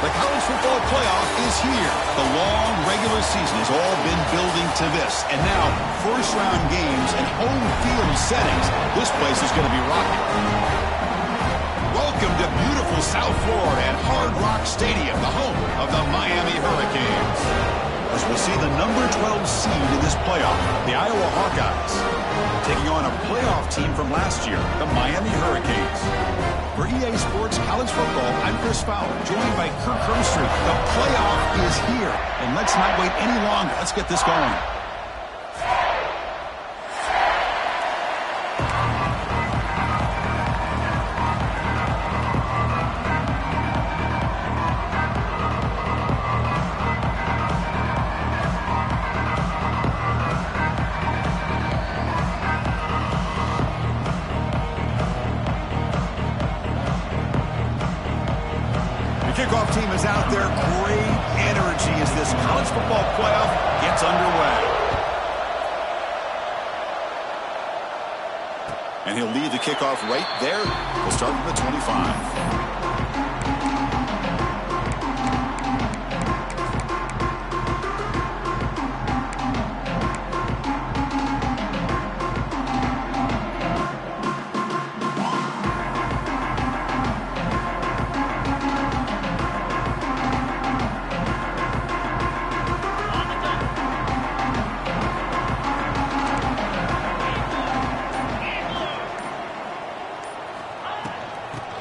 The college football playoff is here. The long regular season has all been building to this. And now, first-round games and home field settings. This place is going to be rocking. Welcome to beautiful South Florida at Hard Rock Stadium, the home of the Miami Hurricanes. As we'll see the number 12 seed in this playoff, the Iowa Hawkeyes, taking on a playoff team from last year, the Miami Hurricanes. For EA Sports College Football, I'm Chris Fowler, joined by Kirk Herbstreit. The playoff is here, and let's not wait any longer. Let's get this going. Kickoff team is out there. Great energy as this college football playoff gets underway. And he'll lead the kickoff right there. We'll start with the 25.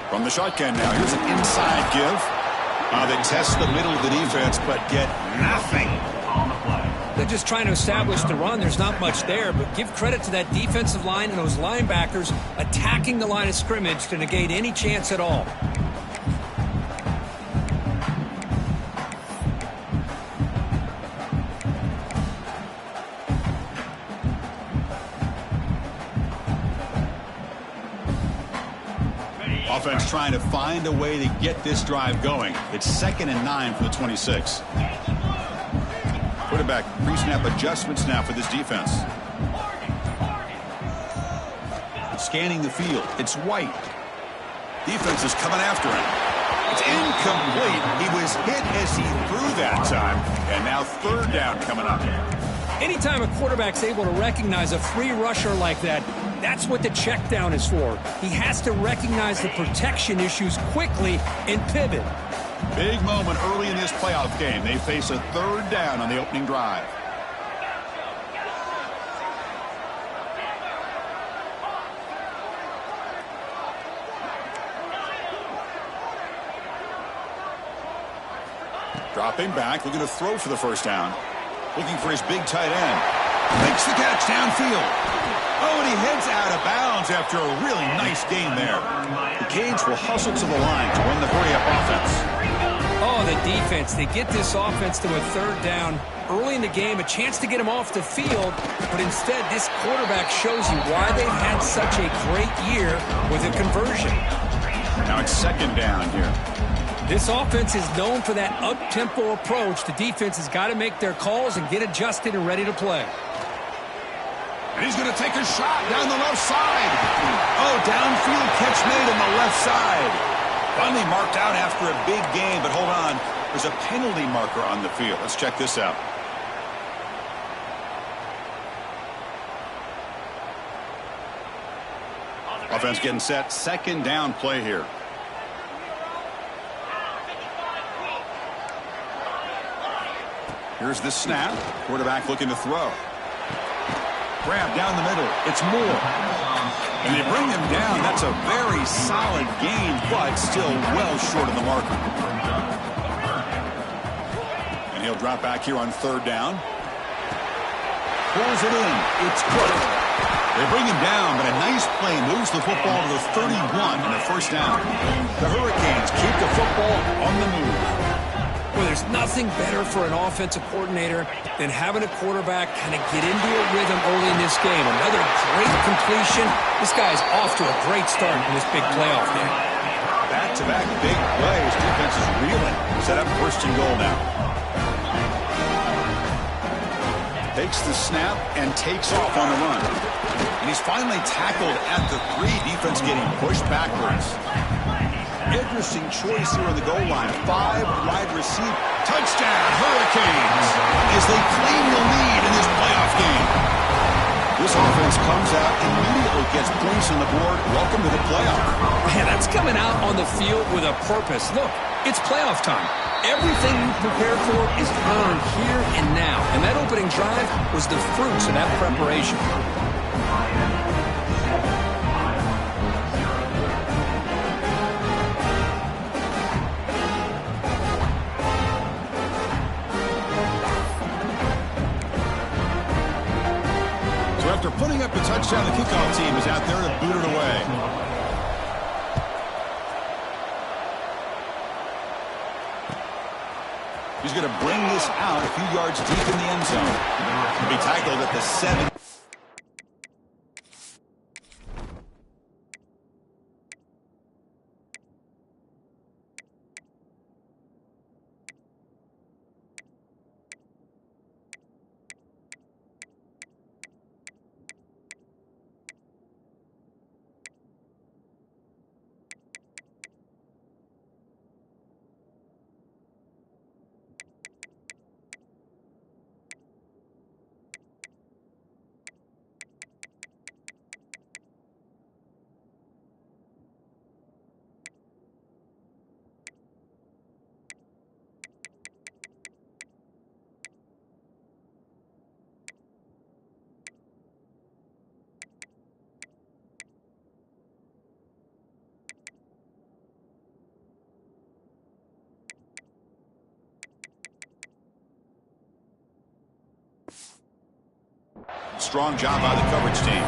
From the shotgun now, here's an inside give. They test the middle of the defense, but get nothing on the play. They're just trying to establish the run. There's not much there, but give credit to that defensive line and those linebackers attacking the line of scrimmage to negate any chance at all. Offense trying to find a way to get this drive going. It's 2nd and 9 for the 26. Quarterback pre-snap adjustments now for this defense. Scanning the field. It's White. Defense is coming after him. It's incomplete. He was hit as he threw that time. And now 3rd down coming up. Anytime a quarterback's able to recognize a free rusher like that, that's what the check down is for. He has to recognize the protection issues quickly and pivot. Big moment early in this playoff game. They face a 3rd down on the opening drive. Dropping back, looking to throw for the 1st down. Looking for his big tight end. Makes the catch downfield. Oh, and he heads out of bounds after a really nice game there. The Canes will hustle to the line to run the hurry-up offense. Oh, the defense. They get this offense to a 3rd down early in the game, a chance to get him off the field, but instead this quarterback shows you why they've had such a great year with a conversion. Now it's 2nd down here. This offense is known for that up-tempo approach. The defense has got to make their calls and get adjusted and ready to play. And he's going to take a shot down the left side. Oh, downfield catch made on the left side. Finally marked out after a big game, but hold on. There's a penalty marker on the field. Let's check this out. Offense getting set. 2nd down play here. Here's the snap. Quarterback looking to throw. Grab down the middle. It's Moore. And they bring him down. That's a very solid gain, but still well short of the marker. And he'll drop back here on 3rd down. Pulls it in. It's Cook. They bring him down, but a nice play moves the football to the 31 and a 1st down. The Hurricanes keep the football on the move. Well, there's nothing better for an offensive coordinator than having a quarterback kind of get into a rhythm early in this game. Another great completion. This guy's off to a great start in this big playoff game. Back-to-back big plays. Defense is reeling. Set up 1st and goal now. Takes the snap and takes off on the run. And he's finally tackled at the 3. Defense getting pushed backwards. interesting choice here on the goal line. 5 wide receiver. Touchdown, Hurricanes, as they claim the lead in this playoff game. This offense comes out, immediately gets points on the board. Welcome to the playoff. Man, that's coming out on the field with a purpose. Look, it's playoff time. Everything you prepared for is earned here and now. And that opening drive was the fruits of that preparation. After putting up a touchdown, the kickoff team is out there to boot it away. He's going to bring this out a few yards deep in the end zone. He'll be tackled at the 7. Strong job by the coverage team.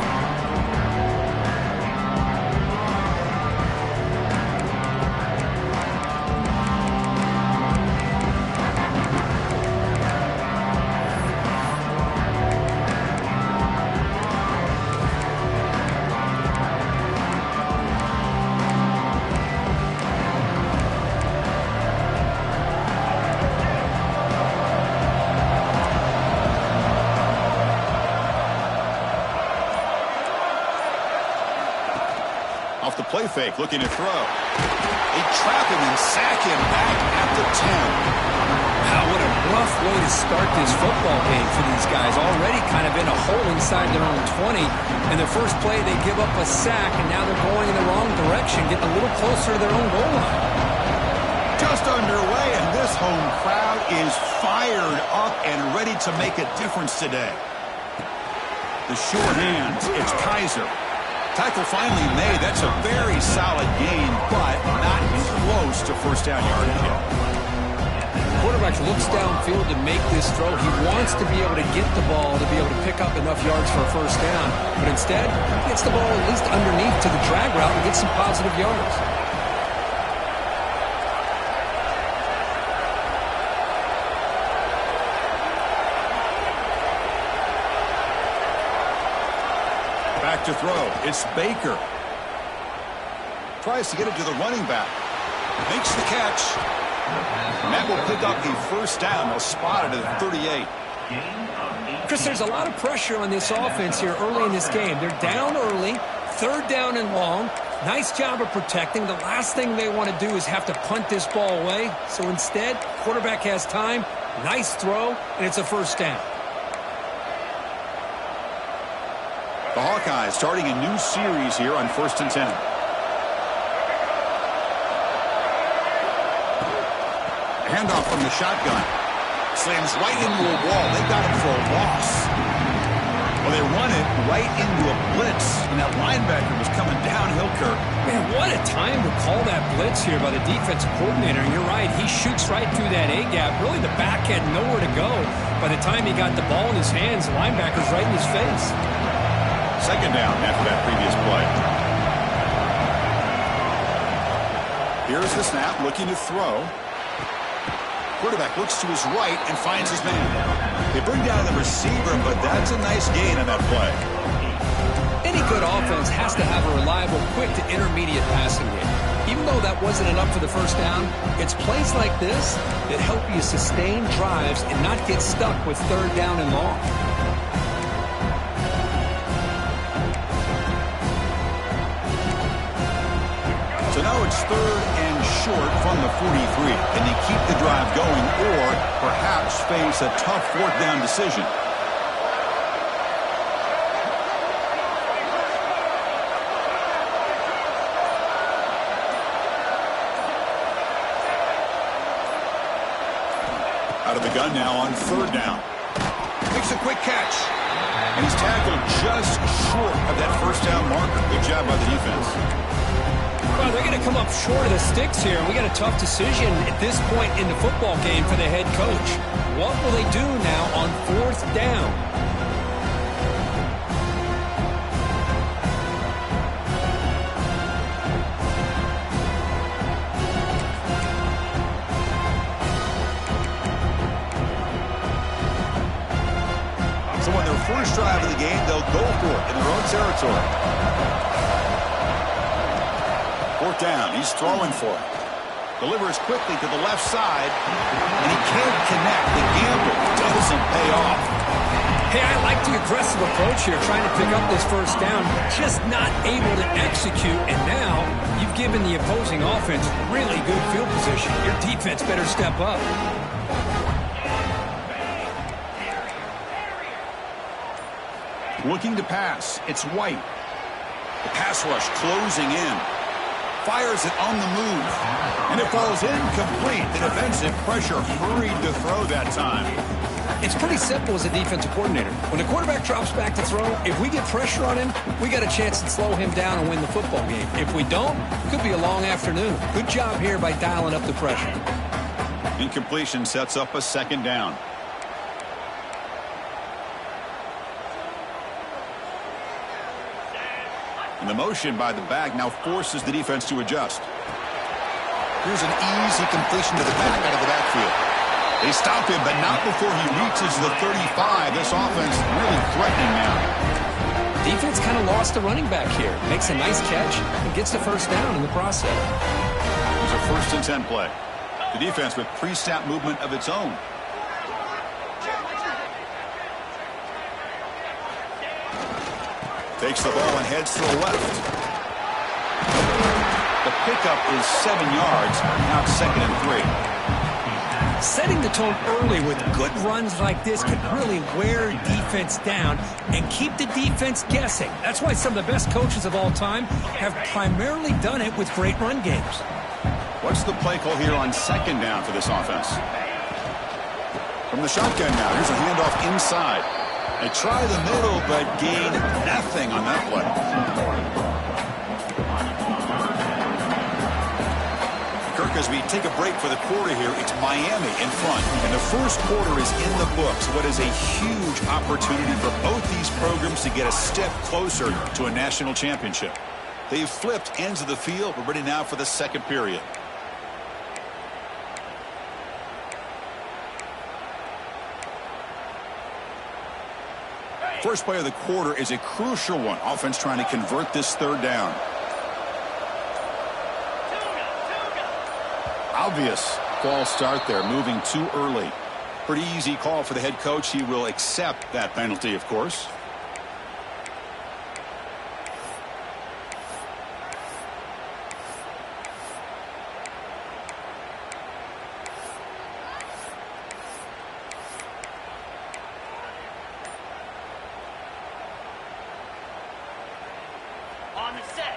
Off the play fake, looking to throw. They trap him and sack him back at the 10. Wow, what a rough way to start this football game for these guys. Already kind of in a hole inside their own 20. And the first play, they give up a sack, and now they're going in the wrong direction, getting a little closer to their own goal line. Just underway, and this home crowd is fired up and ready to make a difference today. The sure hands, it's Kaiser. Tackle finally made. That's a very solid gain, but not close to first down yardage yet. Quarterback looks downfield to make this throw. He wants to be able to get the ball to be able to pick up enough yards for a first down, but instead, he gets the ball at least underneath to the drag route and gets some positive yards. Back to throw. It's Baker. Tries to get it to the running back. Makes the catch. And that will pick up the first down. They'll spot it at 38. Chris, there's a lot of pressure on this offense here early in this game. They're down early, 3rd down and long. Nice job of protecting. The last thing they want to do is have to punt this ball away. So instead, quarterback has time. Nice throw, and it's a first down. The Hawkeyes starting a new series here on 1st and 10. Handoff from the shotgun. Slams right into a wall. They got him for a loss. Well, they run it right into a blitz, and that linebacker was coming downhill, Kirk. Man, what a time to call that blitz here by the defensive coordinator. And you're right, he shoots right through that A-gap. Really, the back had nowhere to go. By the time he got the ball in his hands, the linebacker's right in his face. 2nd down after that previous play. Here's the snap, looking to throw. Quarterback looks to his right and finds his man. They bring down the receiver, but that's a nice gain on that play. Any good offense has to have a reliable, quick to intermediate passing game. Even though that wasn't enough for the first down, it's plays like this that help you sustain drives and not get stuck with 3rd down and long. So now it's 3rd and short from the 43. Can they keep the drive going or perhaps face a tough fourth down decision? Out of the gun now on third down. Makes a quick catch. And he's tackled just short of that first down marker. Good job by the defense. Well, they're going to come up short of the sticks here. We got a tough decision at this point in the football game for the head coach. What will they do now on fourth down? So on their first drive of the game, they'll go for it in their own territory. Fourth down, he's throwing for it. Delivers quickly to the left side, and he can't connect. The gamble doesn't pay off. Hey, I like the aggressive approach here, trying to pick up this first down, just not able to execute, and now you've given the opposing offense really good field position. Your defense better step up. Looking to pass. It's White. The pass rush closing in. Fires it on the move. And it falls incomplete. The defensive pressure hurried to throw that time. It's pretty simple as a defensive coordinator. When the quarterback drops back to throw, if we get pressure on him, we got a chance to slow him down and win the football game. If we don't, it could be a long afternoon. Good job here by dialing up the pressure. Incompletion sets up a second down. And the motion by the back now forces the defense to adjust. Here's an easy completion to the back out of the backfield. They stop him, but not before he reaches the 35. This offense really threatening now. Defense kind of lost the running back here. Makes a nice catch and gets the first down in the process. Here's a 1st and 10 play. The defense with pre-snap movement of its own. Takes the ball and heads to the left. The pickup is 7 yards. Now it's 2nd and 3. Setting the tone early with good runs like this can really wear defense down and keep the defense guessing. That's why some of the best coaches of all time have primarily done it with great run games. What's the play call here on 2nd down for this offense? From the shotgun now, here's a handoff inside. They try the middle, but gain nothing on that play. Kirk, as we take a break for the quarter here, it's Miami in front. And the first quarter is in the books. What is a huge opportunity for both these programs to get a step closer to a national championship. They've flipped ends of the field. We're ready now for the second period. First play of the quarter is a crucial one. Offense trying to convert this third down. Obvious false start there, moving too early. Pretty easy call for the head coach. He will accept that penalty, of course.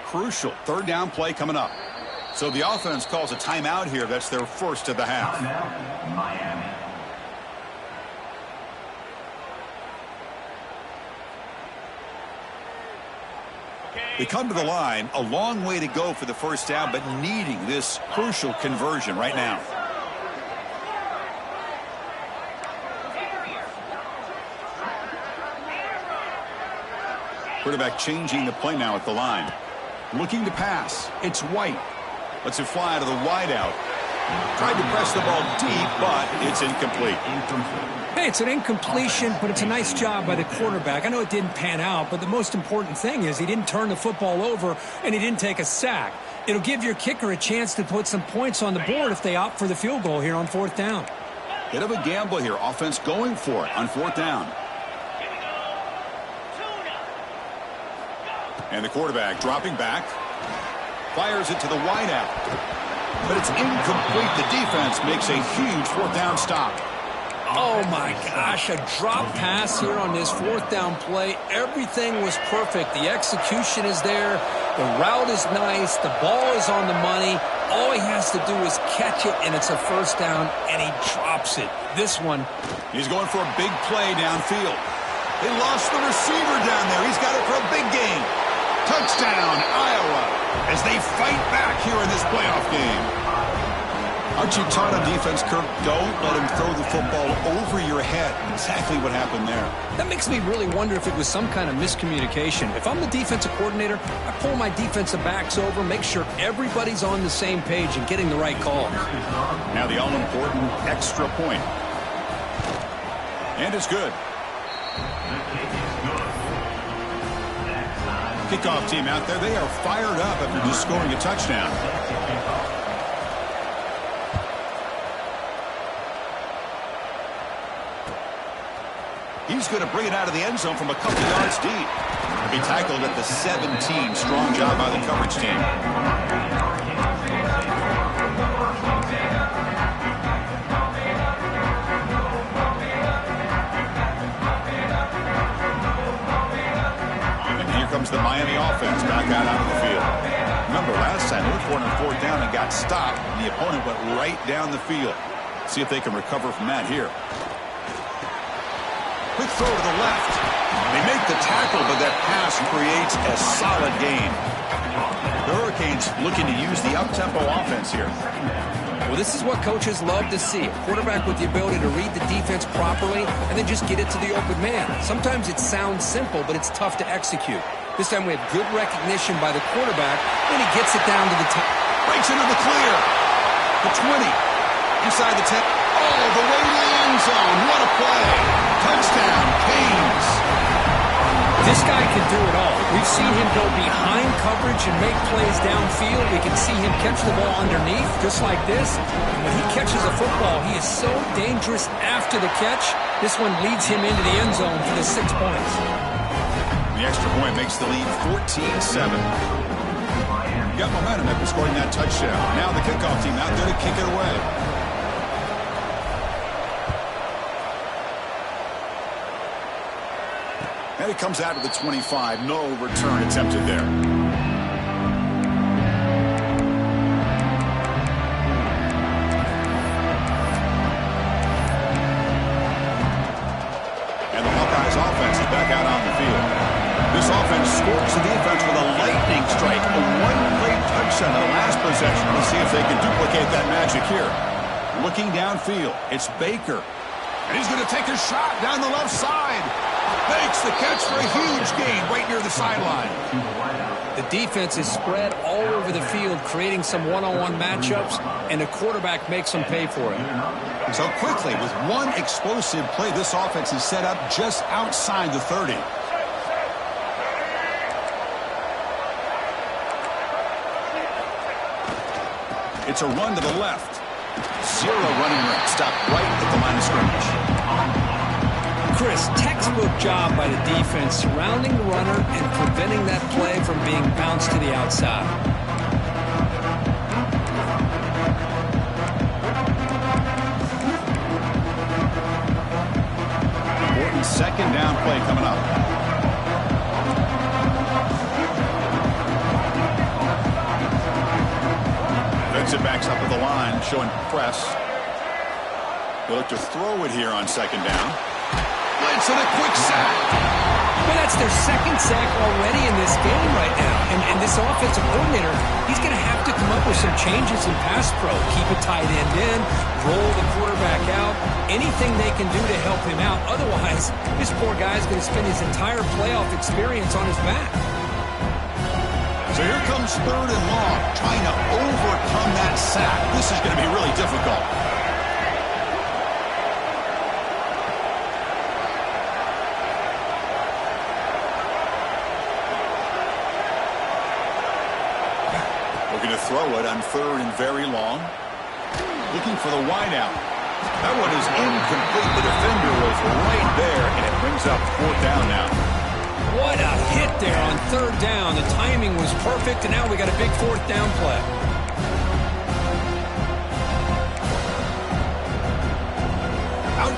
Crucial third down play coming up. So the offense calls a timeout here. That's their first of the half. Miami. They come to the line, a long way to go for the first down, but needing this crucial conversion right now. Quarterback changing the play now at the line. Looking to pass. It's White. Lets it fly to the wideout. Tried to press the ball deep, but it's incomplete. Hey, it's an incompletion, but it's a nice job by the quarterback. I know it didn't pan out, but the most important thing is he didn't turn the football over and he didn't take a sack. It'll give your kicker a chance to put some points on the board if they opt for the field goal here on fourth down. Bit of a gamble here. Offense going for it on fourth down. And the quarterback dropping back. Fires it to the wideout. but it's incomplete. The defense makes a huge fourth down stop. Oh, my gosh, a drop pass here on this fourth down play. Everything was perfect. The execution is there. The route is nice. The ball is on the money. All he has to do is catch it, and it's a first down, and he drops it. This one. He's going for a big play downfield. They lost the receiver down there. He's got it for a big gain. Touchdown, Iowa, as they fight back here in this playoff game. Aren't you taught on defense, Kirk? Don't let him throw the football over your head. Exactly what happened there. That makes me really wonder if it was some kind of miscommunication. If I'm the defensive coordinator, I pull my defensive backs over, make sure everybody's on the same page and getting the right call. Now the all-important extra point. And it's good. Kickoff team out there. They are fired up after just scoring a touchdown. He's going to bring it out of the end zone from a couple yards deep. He tackled at the 17. Strong job by the coverage team. And here comes the Miami offense back out onto the field. Remember, last time they were on fourth down and got stopped, and the opponent went right down the field. See if they can recover from that here. Quick throw to the left. They make the tackle, but that pass creates a solid gain. The Hurricanes looking to use the up-tempo offense here. Well, this is what coaches love to see. A quarterback with the ability to read the defense properly and then just get it to the open man. Sometimes it sounds simple, but it's tough to execute. This time we have good recognition by the quarterback, and he gets it down to the top. Breaks into the clear. The 20. Inside the 10. All the way to the end zone. What a play. Touchdown, Canes. This guy can do it all. We've seen him go behind coverage and make plays downfield. We can see him catch the ball underneath, just like this. And when he catches a football, he is so dangerous after the catch. This one leads him into the end zone for the 6 points. The extra point makes the lead 14-7. Got momentum after scoring that touchdown. Now the kickoff team out there to kick it away. And it comes out of the 25. No return attempted there. And the Hawkeyes offense is back out on the field. This offense scores the defense with a lightning strike. A one-play touchdown on the last possession. Let's see if they can duplicate that magic here. Looking downfield, it's Baker. And he's going to take a shot down the left side. Makes the catch for a huge gain right near the sideline. The defense is spread all over the field, creating some one-on-one matchups, and the quarterback makes them pay for it. So quickly, with one explosive play, this offense is set up just outside the 30. It's a run to the left. Zero running room. Stopped right at the line of scrimmage. Chris, textbook job by the defense surrounding the runner and preventing that play from being bounced to the outside. Important second down play coming up. Defensive backs up at the line, showing press. They look to throw it here on second down. Blitz and a quick sack. Well, that's their second sack already in this game right now. And this offensive coordinator, he's going to have to come up with some changes in pass pro. Keep a tight end in, roll the quarterback out, anything they can do to help him out. Otherwise, this poor guy's going to spend his entire playoff experience on his back. So here comes third and long, trying to overcome that sack. This is going to be really difficult. Looking to throw it on third and very long. Looking for the wideout. That one is incomplete. The defender was right there, and it brings up fourth down now. What a hit there on third down. The timing was perfect, and now we got a big fourth down play.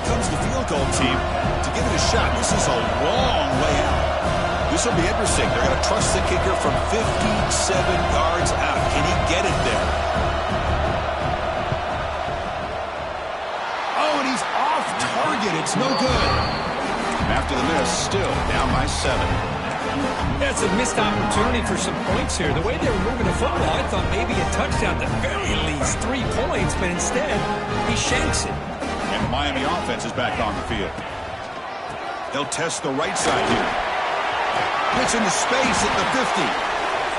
comes the field goal team to give it a shot. This is a long way out. This will be interesting. They're going to trust the kicker from 57 yards out. Can he get it there? Oh, and he's off target. It's no good. After the miss, still down by 7. That's a missed opportunity for some points here. The way they were moving the football, I thought maybe a touchdown, at the very least 3 points, but instead, he shanks it. And the Miami offense is back on the field. They'll test the right side here. Gets into space at the 50.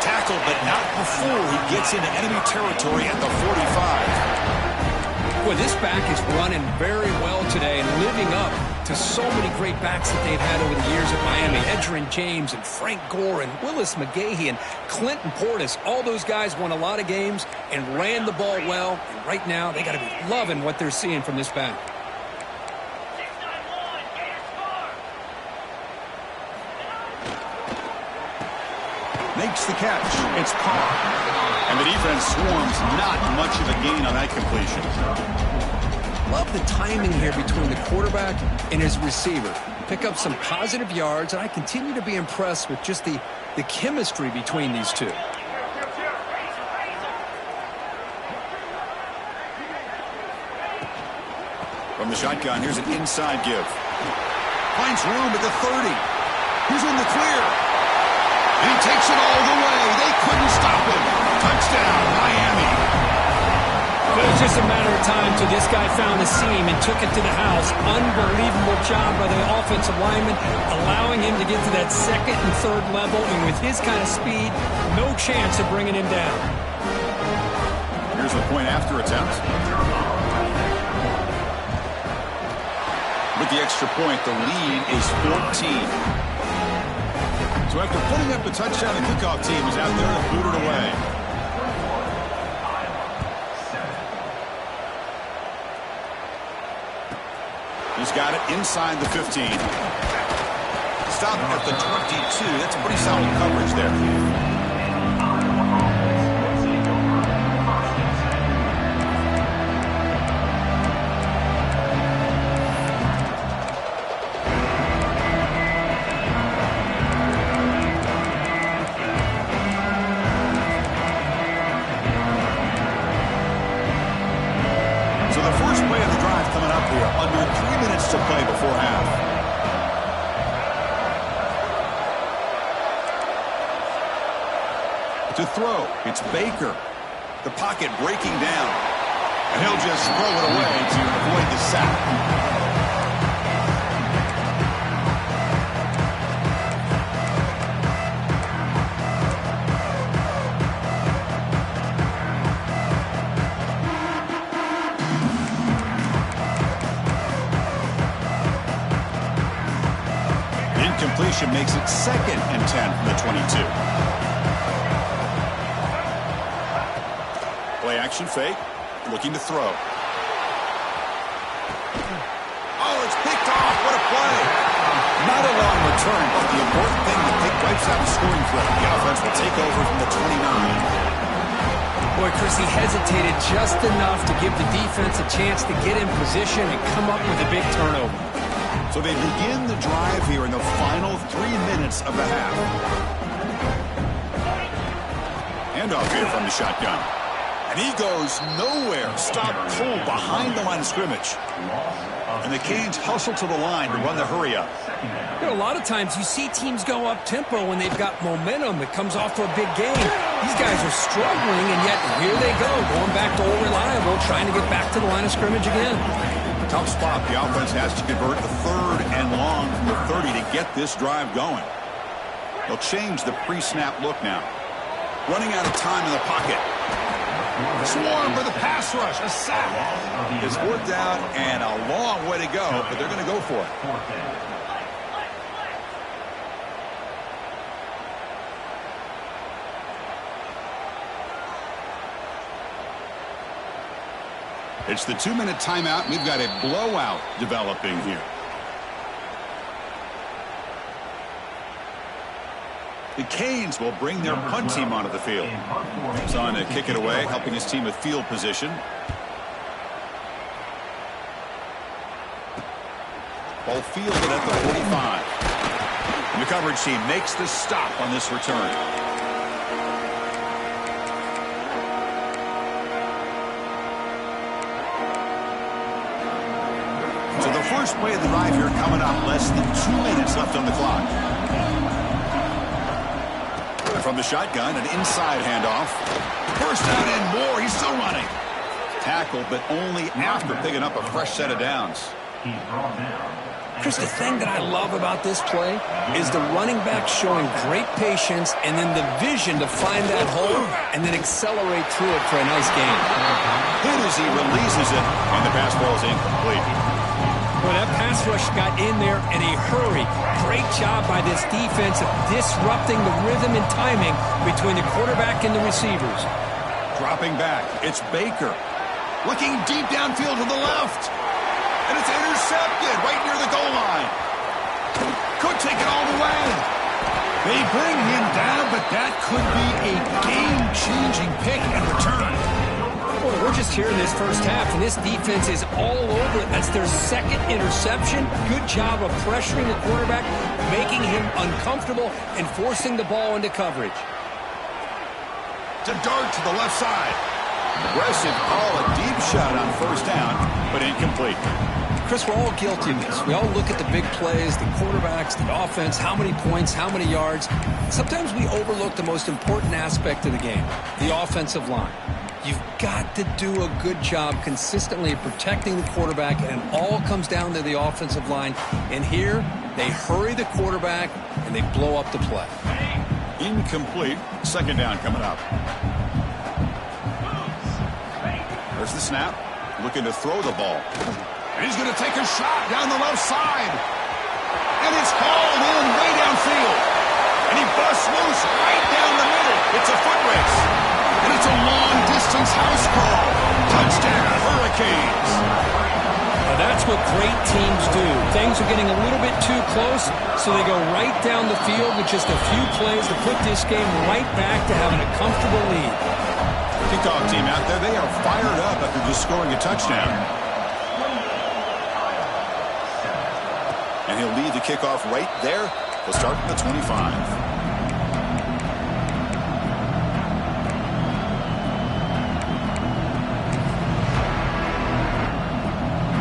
Tackled, but not before he gets into enemy territory at the 45. Boy, this back is running very well today and living up to so many great backs that they've had over the years at Miami. Edgerrin James and Frank Gore and Willis McGahee and Clinton Portis. All those guys won a lot of games and ran the ball well. And right now, they got to be loving what they're seeing from this back. Makes the catch. It's Carr. And the defense swarms. Not much of a gain on that completion. Love the timing here between the quarterback and his receiver. Pick up some positive yards, and I continue to be impressed with just the chemistry between these two. From the shotgun, here's an inside give. Finds room at the 30. He's in the clear. And he takes it all the way. They couldn't stop him. Touchdown, Miami. But it was just a matter of time till this guy found the seam and took it to the house. Unbelievable job by the offensive lineman, allowing him to get to that second and third level. And with his kind of speed, no chance of bringing him down. Here's the point after attempt. With the extra point, the lead is 14. So after putting up the touchdown, the kickoff team is out there to boot it away. He's got it inside the 15. Stop at the 22. That's a pretty solid coverage there. To play before half. To throw, it's Baker. The pocket breaking down. And he'll just throw it away to avoid the sack. Completion makes it 2nd and 10 from the 22. Play action fake, looking to throw. Oh, it's picked off. What a play. Not a long return, but the important thing, the pick wipes out the scoring threat. The offense will take over from the 29. Boy, Chris, he hesitated just enough to give the defense a chance to get in position and come up with a big turnover. So they begin the drive here in the final 3 minutes of the half. Handoff here from the shotgun. And he goes nowhere. Stop pulled behind the line of scrimmage. And the Canes hustle to the line to run the hurry up. You know, a lot of times you see teams go up-tempo when they've got momentum. It comes off to a big game. These guys are struggling, and yet here they go, going back to old reliable, trying to get back to the line of scrimmage again. Tough spot. The offense has to convert a 3rd and long from the 30 to get this drive going. They'll change the pre-snap look now. Running out of time in the pocket. Swarm for the pass rush. A sack. It's worked out and a long way to go, but they're going to go for it. It's the 2-minute timeout, and we've got a blowout developing here. The Canes will bring their punt team onto the field. He's on to kick it away, helping his team with field position. Ball fielded at the 45. And the coverage team makes the stop on this return. So the first play of the drive here coming up. Less than 2 minutes left on the clock. And from the shotgun, an inside handoff. First down and more. He's still running. Tackle, but only after picking up a fresh set of downs. Chris, the thing that I love about this play is the running back showing great patience and then the vision to find that hole and then accelerate through it for a nice gain. Hit as he releases it, and the pass ball is incomplete. Well, that pass rush got in there in a hurry. Great job by this defense of disrupting the rhythm and timing between the quarterback and the receivers. Dropping back, it's Baker. Looking deep downfield to the left. And it's intercepted right near the goal line. Could take it all the way. They bring him down, but that could be a game-changing pick and return. Boy, we're just here in this first half, and this defense is all over it. That's their second interception. Good job of pressuring the quarterback, making him uncomfortable, and forcing the ball into coverage. To dart to the left side. Aggressive call, a deep shot on first down, but incomplete. Chris, we're all guilty of this. We all look at the big plays, the quarterbacks, the offense, how many points, how many yards. Sometimes we overlook the most important aspect of the game, the offensive line. You've got to do a good job consistently protecting the quarterback, and it all comes down to the offensive line. And here, they hurry the quarterback, and they blow up the play. Incomplete. Second down coming up. There's the snap. Looking to throw the ball. And he's going to take a shot down the left side. And it's hauled in way downfield. And he busts loose right down the middle. It's a foot race. And it's a long-distance house call. Touchdown, Hurricanes. Now that's what great teams do. Things are getting a little bit too close, so they go right down the field with just a few plays to put this game right back to having a comfortable lead. Kickoff team out there, they are fired up after just scoring a touchdown. And he'll lead the kickoff right there. They'll start from the 25.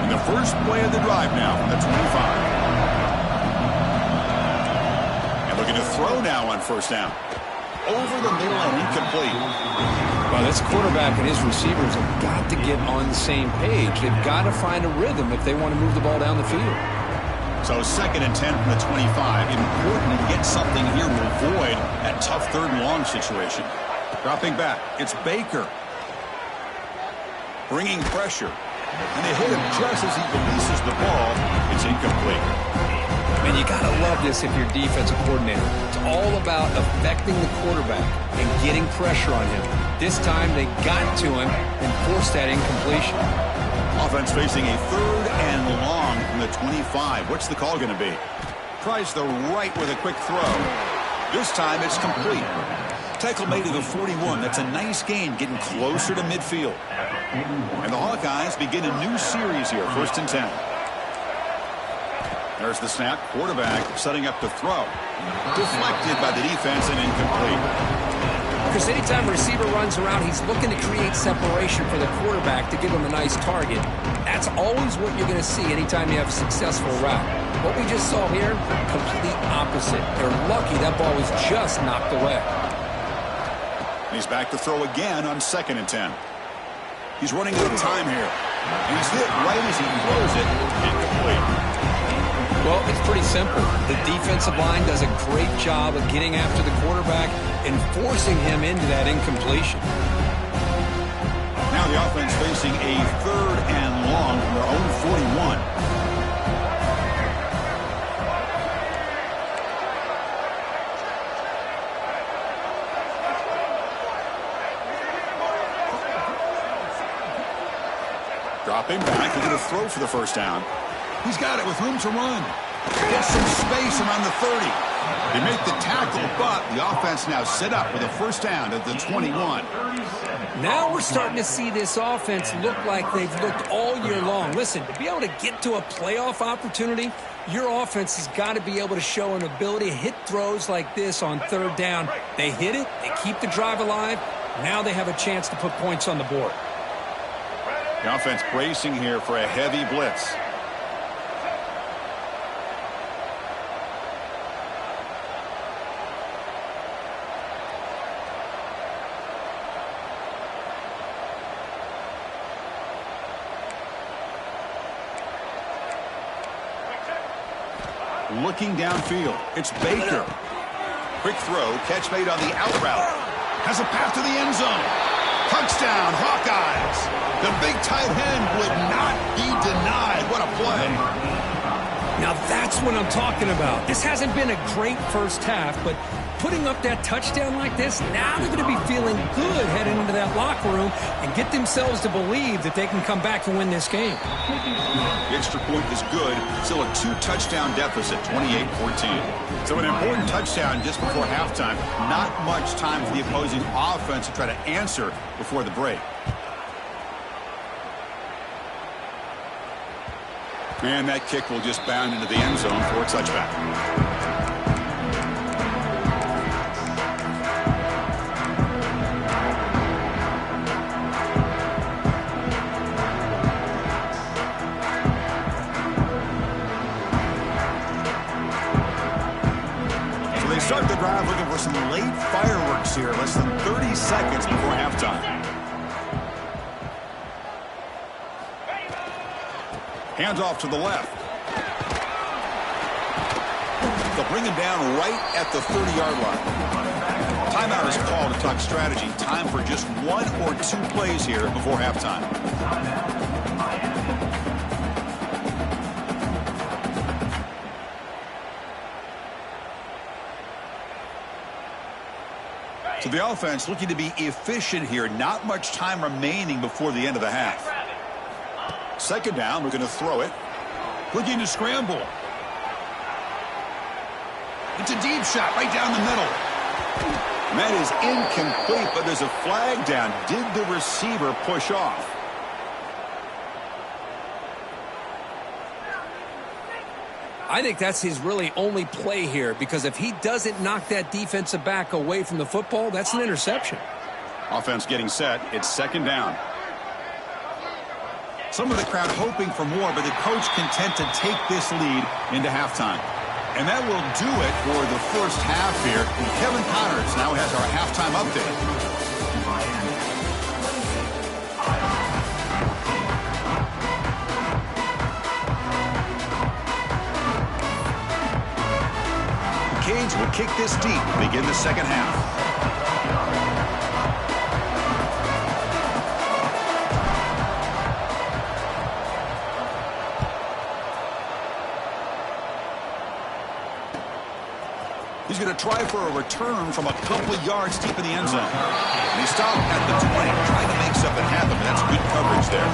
And the first play of the drive now from the 25. And looking to throw now on first down. Over the middle and incomplete. Well, this quarterback and his receivers have got to get on the same page. They've got to find a rhythm if they want to move the ball down the field. So 2nd and 10 from the 25. Important to get something here to avoid that tough 3rd and long situation. Dropping back, it's Baker. Bringing pressure. And they hit him just as he releases the ball. It's incomplete. Man, you got to love this if you're a defensive coordinator. It's all about affecting the quarterback and getting pressure on him. This time they got to him and forced that incompletion. Offense facing a 3rd and long from the 25. What's the call going to be? Tries the right with a quick throw. This time it's complete. Tackle made to the 41. That's a nice gain, getting closer to midfield. And the Hawkeyes begin a new series here, 1st and 10. There's the snap. Quarterback setting up to throw. Deflected by the defense and incomplete. Because anytime a receiver runs around, he's looking to create separation for the quarterback to give him a nice target. That's always what you're going to see anytime you have a successful route. What we just saw here, complete opposite. They're lucky that ball was just knocked away. He's back to throw again on 2nd and 10. He's running out of time here. He's hit right as he throws it. Incomplete. Well, it's pretty simple. The defensive line does a great job of getting after the quarterback and forcing him into that incompletion. Now the offense facing a 3rd and long from their own 41. Dropping back, looking to throw for the first down. He's got it with room to run. Gets some space around the 30. They make the tackle, but the offense now set up with a first down at the 21. Now we're starting to see this offense look like they've looked all year long. Listen, to be able to get to a playoff opportunity, your offense has got to be able to show an ability to hit throws like this on third down. They hit it, they keep the drive alive. Now they have a chance to put points on the board. The offense bracing here for a heavy blitz. Looking downfield, it's Baker. Quick throw, catch made on the out route. Has a path to the end zone. Touchdown, Hawkeyes. The big tight end would not be denied. What a play. Now that's what I'm talking about. This hasn't been a great first half, but putting up that touchdown like this, now they're going to be feeling good heading into that locker room and get themselves to believe that they can come back and win this game. The extra point is good. Still a 2-touchdown deficit, 28-14. So an important touchdown just before halftime. Not much time for the opposing offense to try to answer before the break. And that kick will just bound into the end zone for a touchback. Start the drive looking for some late fireworks here. Less than 30 seconds before halftime. Hands off to the left. They'll bring him down right at the 30-yard line. Timeout is called to talk strategy. Time for just 1 or 2 plays here before halftime. So the offense looking to be efficient here. Not much time remaining before the end of the half. Second down, we're going to throw it. Looking to scramble. It's a deep shot right down the middle. And that is incomplete, but there's a flag down. Did the receiver push off? I think that's his really only play here, because if he doesn't knock that defensive back away from the football, that's an interception. Offense getting set. It's second down. Some of the crowd hoping for more, but the coach content to take this lead into halftime. And that will do it for the first half here. And Kevin Connors now has our halftime update. Canes will kick this deep to begin the second half. He's going to try for a return from a couple of yards deep in the end zone. And he stopped at the 20, trying to make something happen, but that's good coverage there.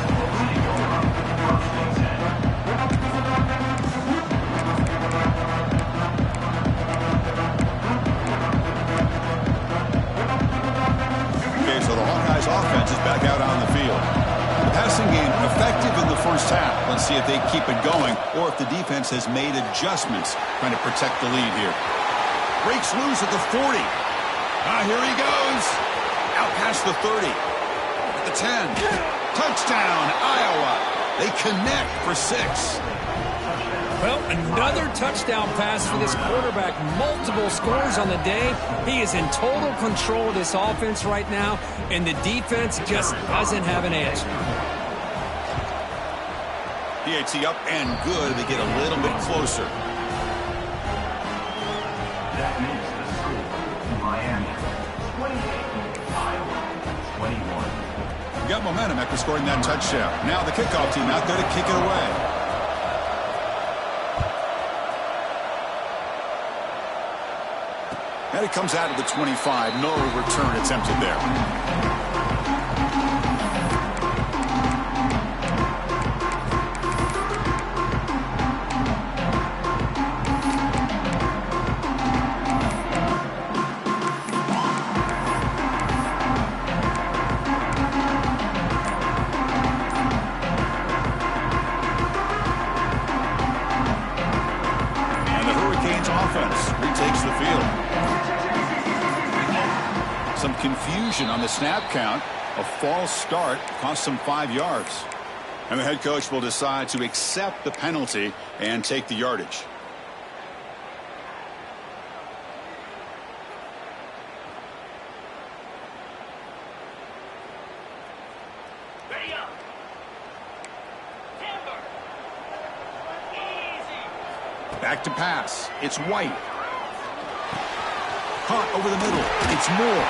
Offense is back out on the field. The passing game effective in the first half. Let's see if they keep it going or if the defense has made adjustments trying to protect the lead here. Breaks loose at the 40. Here he goes. Out past the 30. At the 10. Touchdown, Iowa. They connect for 6. Well, another touchdown pass for this quarterback. Multiple scores on the day. He is in total control of this offense right now, and the defense just doesn't have an answer. PAT up and good. They get a little bit closer. That is the score. Miami 28, Iowa 21. Got momentum after scoring that touchdown. Now the kickoff team out there to kick it away. And it comes out of the 25. No return attempted there. Some confusion on the snap count. A false start cost them 5 yards. And the head coach will decide to accept the penalty and take the yardage. Back to pass. It's White. Caught over the middle. It's Moore.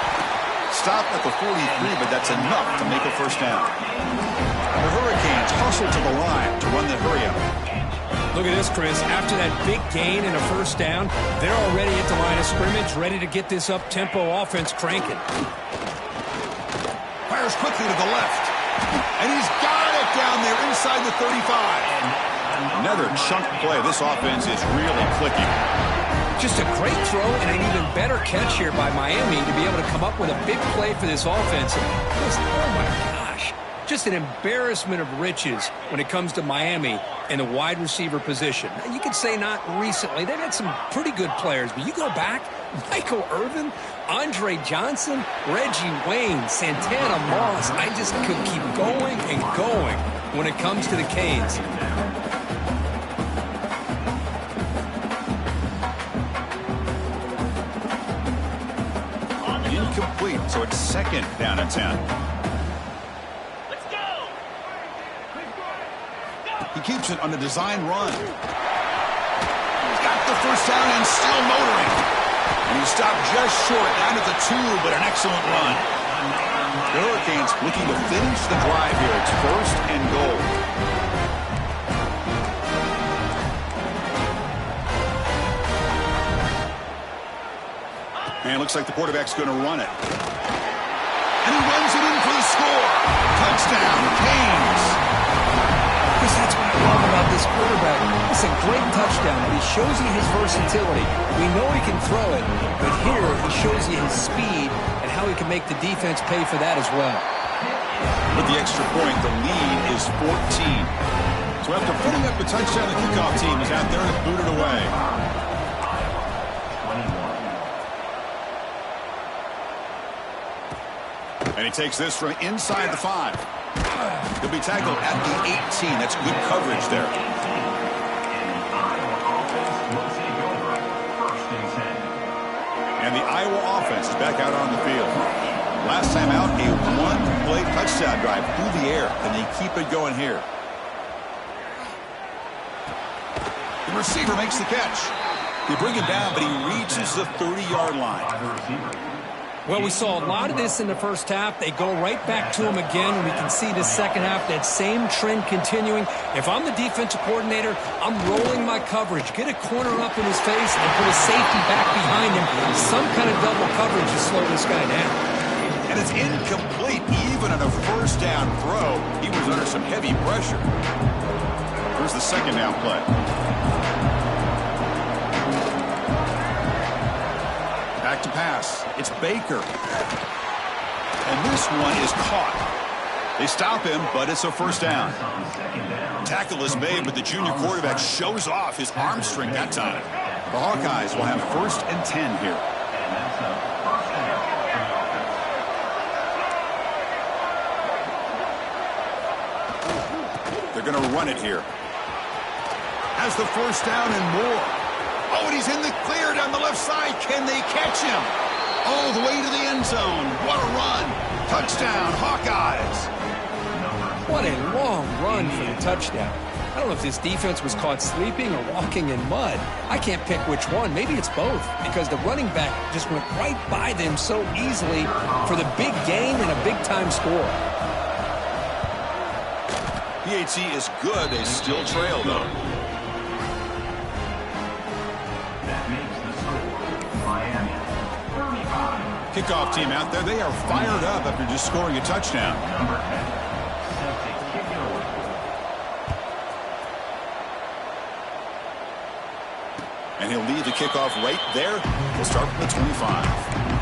Stop at the 43, but that's enough to make a first down. The Hurricanes hustle to the line to run the hurry up. Look at this, Chris. After that big gain and a first down, they're already at the line of scrimmage, ready to get this up-tempo offense cranking. Fires quickly to the left. And he's got it down there inside the 35. Another chunk play. This offense is really clicking. Just a great throw and an even better catch here by Miami to be able to come up with a big play for this offense. Oh, my gosh. Just an embarrassment of riches when it comes to Miami and the wide receiver position. Now, you could say not recently. They've had some pretty good players, but you go back, Michael Irvin, Andre Johnson, Reggie Wayne, Santana Moss. I just could keep going and going when it comes to the Canes. Incomplete, so it's second down and 10. Let's go. He keeps it on a design run. He's got the first down and still motoring. And he stopped just short, down at the 2, but an excellent run. The Hurricanes looking to finish the drive here. It's first and goal. And it looks like the quarterback's going to run it. And he runs it in for the score. Touchdown, Canes. Because that's what I love about this quarterback. It's a great touchdown, but he shows you his versatility. We know he can throw it, but here he shows you his speed and how he can make the defense pay for that as well. With the extra point, the lead is 14. So after putting up the touchdown, the kickoff team is out there to boot it away. And he takes this from inside the 5. He'll be tackled at the 18. That's good coverage there. And the Iowa offense is back out on the field. Last time out, a one-play touchdown drive through the air. Can they keep it going here? The receiver makes the catch. They bring him down, but he reaches the 30-yard line. Well, we saw a lot of this in the first half. They go right back to him again. We can see the second half, that same trend continuing. If I'm the defensive coordinator, I'm rolling my coverage. Get a corner up in his face and put a safety back behind him. Some kind of double coverage to slow this guy down. And it's incomplete. Even on a first down throw, he was under some heavy pressure. Here's the second down play. Back to pass. It's Baker. And this one is caught. They stop him, but it's a first down. Tackle is made, but the junior quarterback shows off his arm strength that time. The Hawkeyes will have first and 10 here. They're going to run it here. Has the first down and more. Oh, and he's in the clear down the left side. Can they catch him? All the way to the end zone. What a run. Touchdown, Hawkeyes. What a long run for the touchdown. I don't know if this defense was caught sleeping or walking in mud. I can't pick which one. Maybe it's both, because the running back just went right by them so easily for the big gain and a big-time score. PAT is good. They still trail, though. Kickoff team out there. They are fired up after just scoring a touchdown. Number 10, Celtic kick it away. And he'll lead the kickoff right there. We'll start from the 25.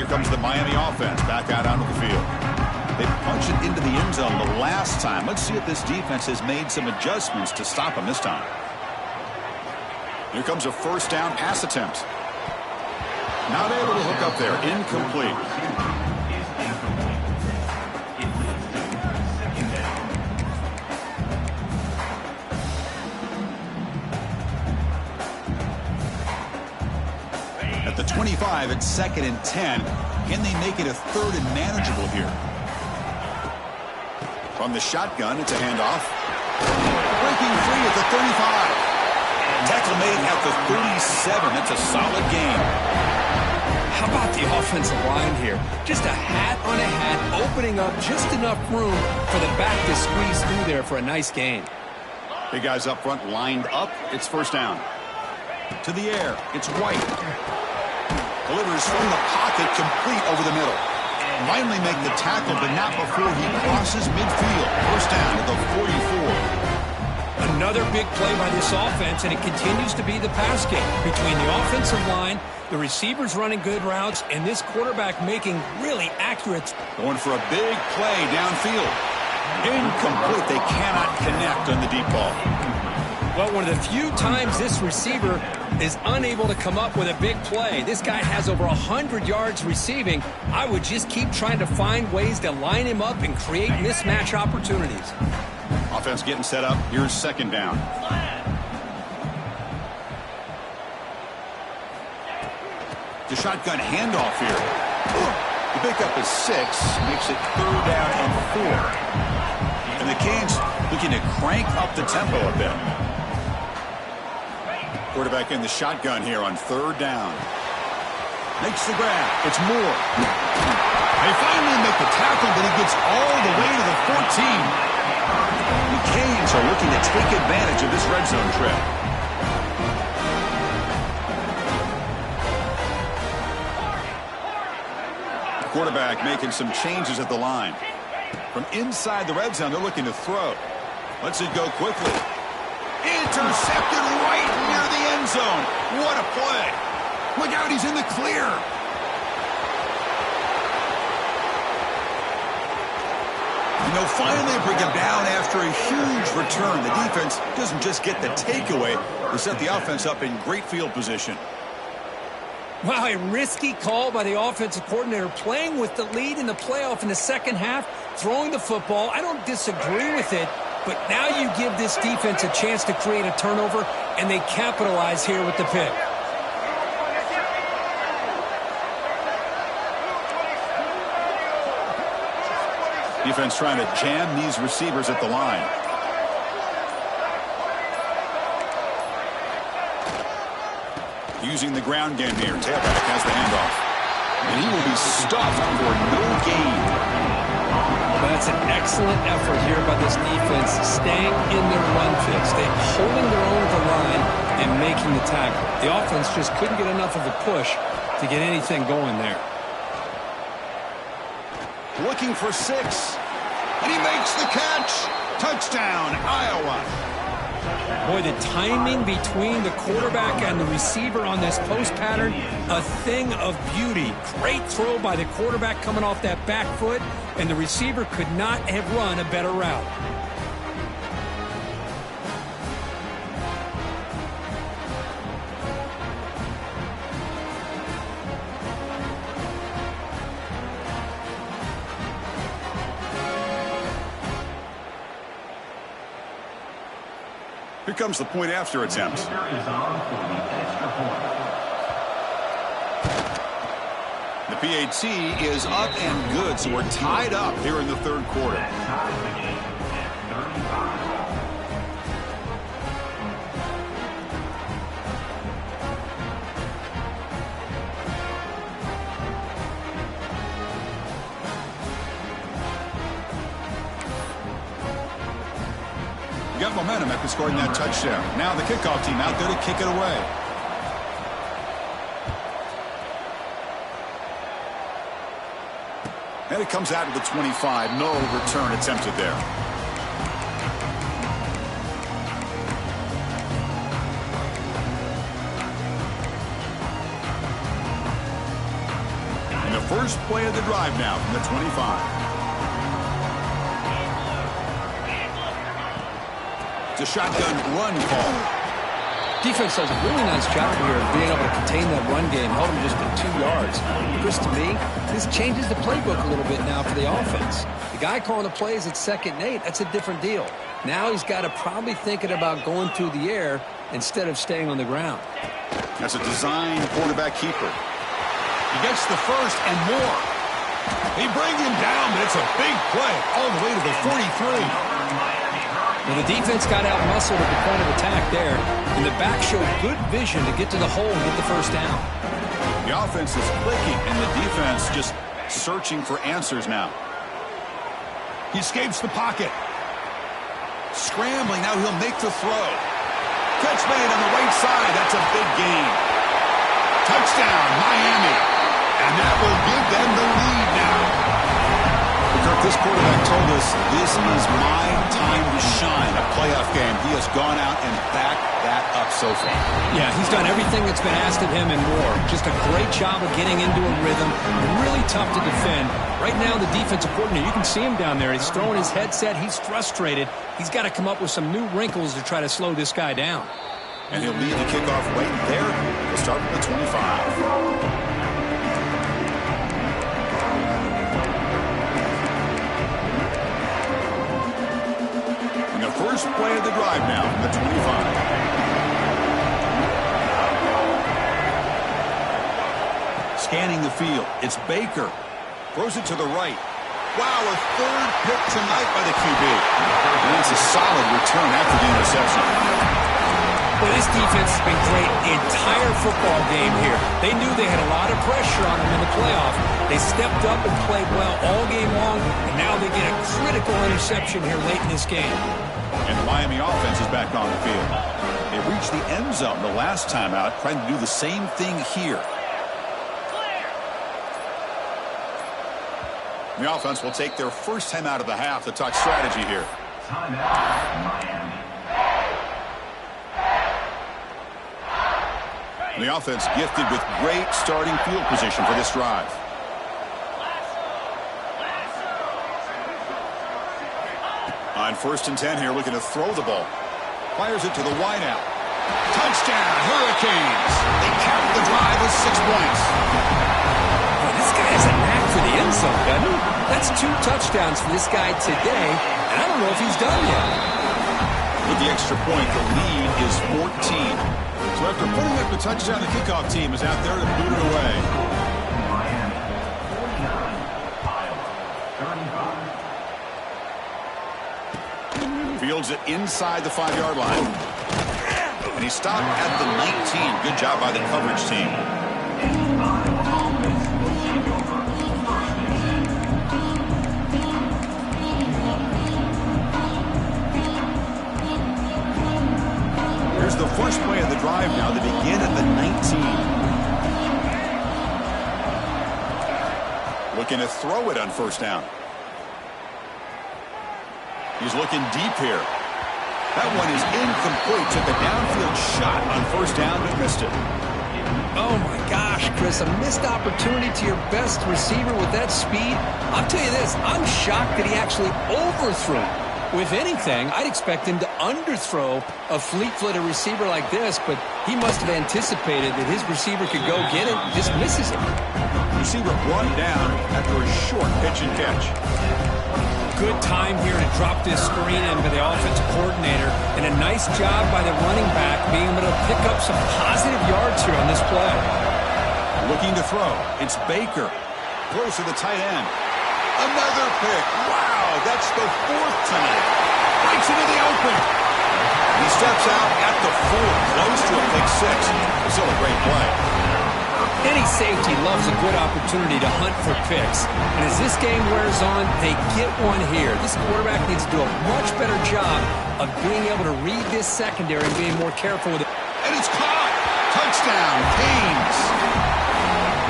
Comes the Miami offense back out onto the field. They punched it into the end zone the last time. Let's see if this defense has made some adjustments to stop them this time. Here comes a first down pass attempt. Not able to hook up there. Incomplete. At the 25, it's 2nd and 10. Can they make it a 3rd and manageable here? From the shotgun, it's a handoff. Breaking free at the 35. Tackle made at the 37. That's a solid gain. How about the offensive line here? Just a hat on a hat, opening up just enough room for the back to squeeze through there for a nice gain. Big guys up front lined up. It's first down. To the air. It's White. Delivers from the pocket, complete over the middle. Finally make the tackle, but not before he crosses midfield. First down at the 44. Another big play by this offense, and it continues to be the pass game between the offensive line, the receivers running good routes, and this quarterback making really accurate. Going for a big play downfield. Incomplete. They cannot connect on the deep ball. Well, one of the few times this receiver is unable to come up with a big play. This guy has over 100 yards receiving. I would just keep trying to find ways to line him up and create mismatch opportunities. Offense getting set up. Here's second down. The shotgun handoff here. The pickup is 6. Makes it 3rd down and 4. And the Canes looking to crank up the tempo a bit. Quarterback in the shotgun here on 3rd down. Makes the grab. It's Moore. They finally make the tackle, but he gets all the way to the 14. The Canes are looking to take advantage of this red zone trip. The quarterback making some changes at the line. From inside the red zone, they're looking to throw. Lets it go quickly. Intercepted right near the end zone. What a play. Look out, he's in the clear. And they'll finally bring him down after a huge return. The defense doesn't just get the takeaway. They set the offense up in great field position. Wow, a risky call by the offensive coordinator, playing with the lead in the playoff in the second half, throwing the football. I don't disagree with it, but now you give this defense a chance to create a turnover, and they capitalize here with the pick. Defense trying to jam these receivers at the line. Using the ground game here. Tailback has the handoff. And he will be stuffed for no gain. Well, that's an excellent effort here by this defense, staying in their run fix. They're holding their own at the line and making the tackle. The offense just couldn't get enough of a push to get anything going there. Looking for 6. And he makes the catch. Touchdown, Iowa. Boy, the timing between the quarterback and the receiver on this post pattern, a thing of beauty. Great throw by the quarterback coming off that back foot, and the receiver could not have run a better route. Here comes the point after attempt. The PAT is up and good, so we're tied up here in the 3rd quarter. Got momentum after scoring that touchdown. Now the kickoff team out there to kick it away. And it comes out to the 25. No return attempted there. first play of the drive now from the 25. It's a shotgun run call. Defense does a really nice job here of being able to contain that run game, held him just to 2 yards. Chris, to me, this changes the playbook a little bit now for the offense. The guy calling the plays at 2nd and 8, that's a different deal. Now he's got to probably thinking about going through the air instead of staying on the ground. That's a design quarterback keeper. He gets the first and more. They bring him down, but it's a big play all the way to the 43. Well, the defense got out-muscled at the point of attack there, and the back showed good vision to get to the hole and get the first down. The offense is clicking, and the defense just searching for answers now. He escapes the pocket. Scrambling, now he'll make the throw. Catch made on the right side. That's a big gain. Touchdown, Miami. And that will give them the lead now. Kirk, this quarterback told us this is my time to shine, a playoff game. He has gone out and backed that up so far. Yeah, he's done everything that's been asked of him and more. Just a great job of getting into a rhythm. Really tough to defend. Right now, the defensive coordinator, you can see him down there. He's throwing his headset. He's frustrated. He's got to come up with some new wrinkles to try to slow this guy down. And he'll lead the kickoff right there. He'll start with the 25. First play of the drive now from the 25. Scanning the field. It's Baker. Throws it to the right. Wow, a third pick tonight by the QB. And it's a solid return after the interception. Well, this defense has been great the entire football game here. They knew they had a lot of pressure on them in the playoff. They stepped up and played well all game long, and now they get a critical interception here late in this game. And the Miami offense is back on the field. They reached the end zone the last time out, trying to do the same thing here. The offense will take their first time out of the half to talk strategy here. Timeout, Miami. The offense gifted with great starting field position for this drive. On 1st and 10 here, looking to throw the ball. Fires it to the wideout. Touchdown, Hurricanes. They cap the drive with 6 points. Well, this guy has a knack for the end zone, doesn't he? That's 2 touchdowns for this guy today, and I don't know if he's done yet. With the extra point, the lead is 14. So after putting up the touchdown, the kickoff team is out there to boot it away. Miami, 49. Iowa, 35. Fields it inside the 5-yard line. And he stopped at the 19. Good job by the coverage team. Here's the first play of the drive now. They begin at the 19. Looking to throw it on 1st down. He's looking deep here. That one is incomplete. Took a downfield shot on 1st down, but missed it. Oh, my gosh, Chris, a missed opportunity to your best receiver with that speed. I'll tell you this, I'm shocked that he actually overthrew. If anything, I'd expect him to underthrow a fleet-footed receiver like this, but he must have anticipated that his receiver could go get it and just misses it. Receiver brought down after a short pitch and catch. Good time here to drop this screen in by the offensive coordinator, and a nice job by the running back being able to pick up some positive yards here on this play. Looking to throw. It's Baker. Throws to the tight end. Another pick. Wow, that's the 4th tonight. Breaks into the open. He steps out at the 4, close to a pick 6. Still a great play. Any safety loves a good opportunity to hunt for picks. And as this game wears on, they get one here. This quarterback needs to do a much better job of being able to read this secondary and being more careful with it. And it's caught. Touchdown, Canes.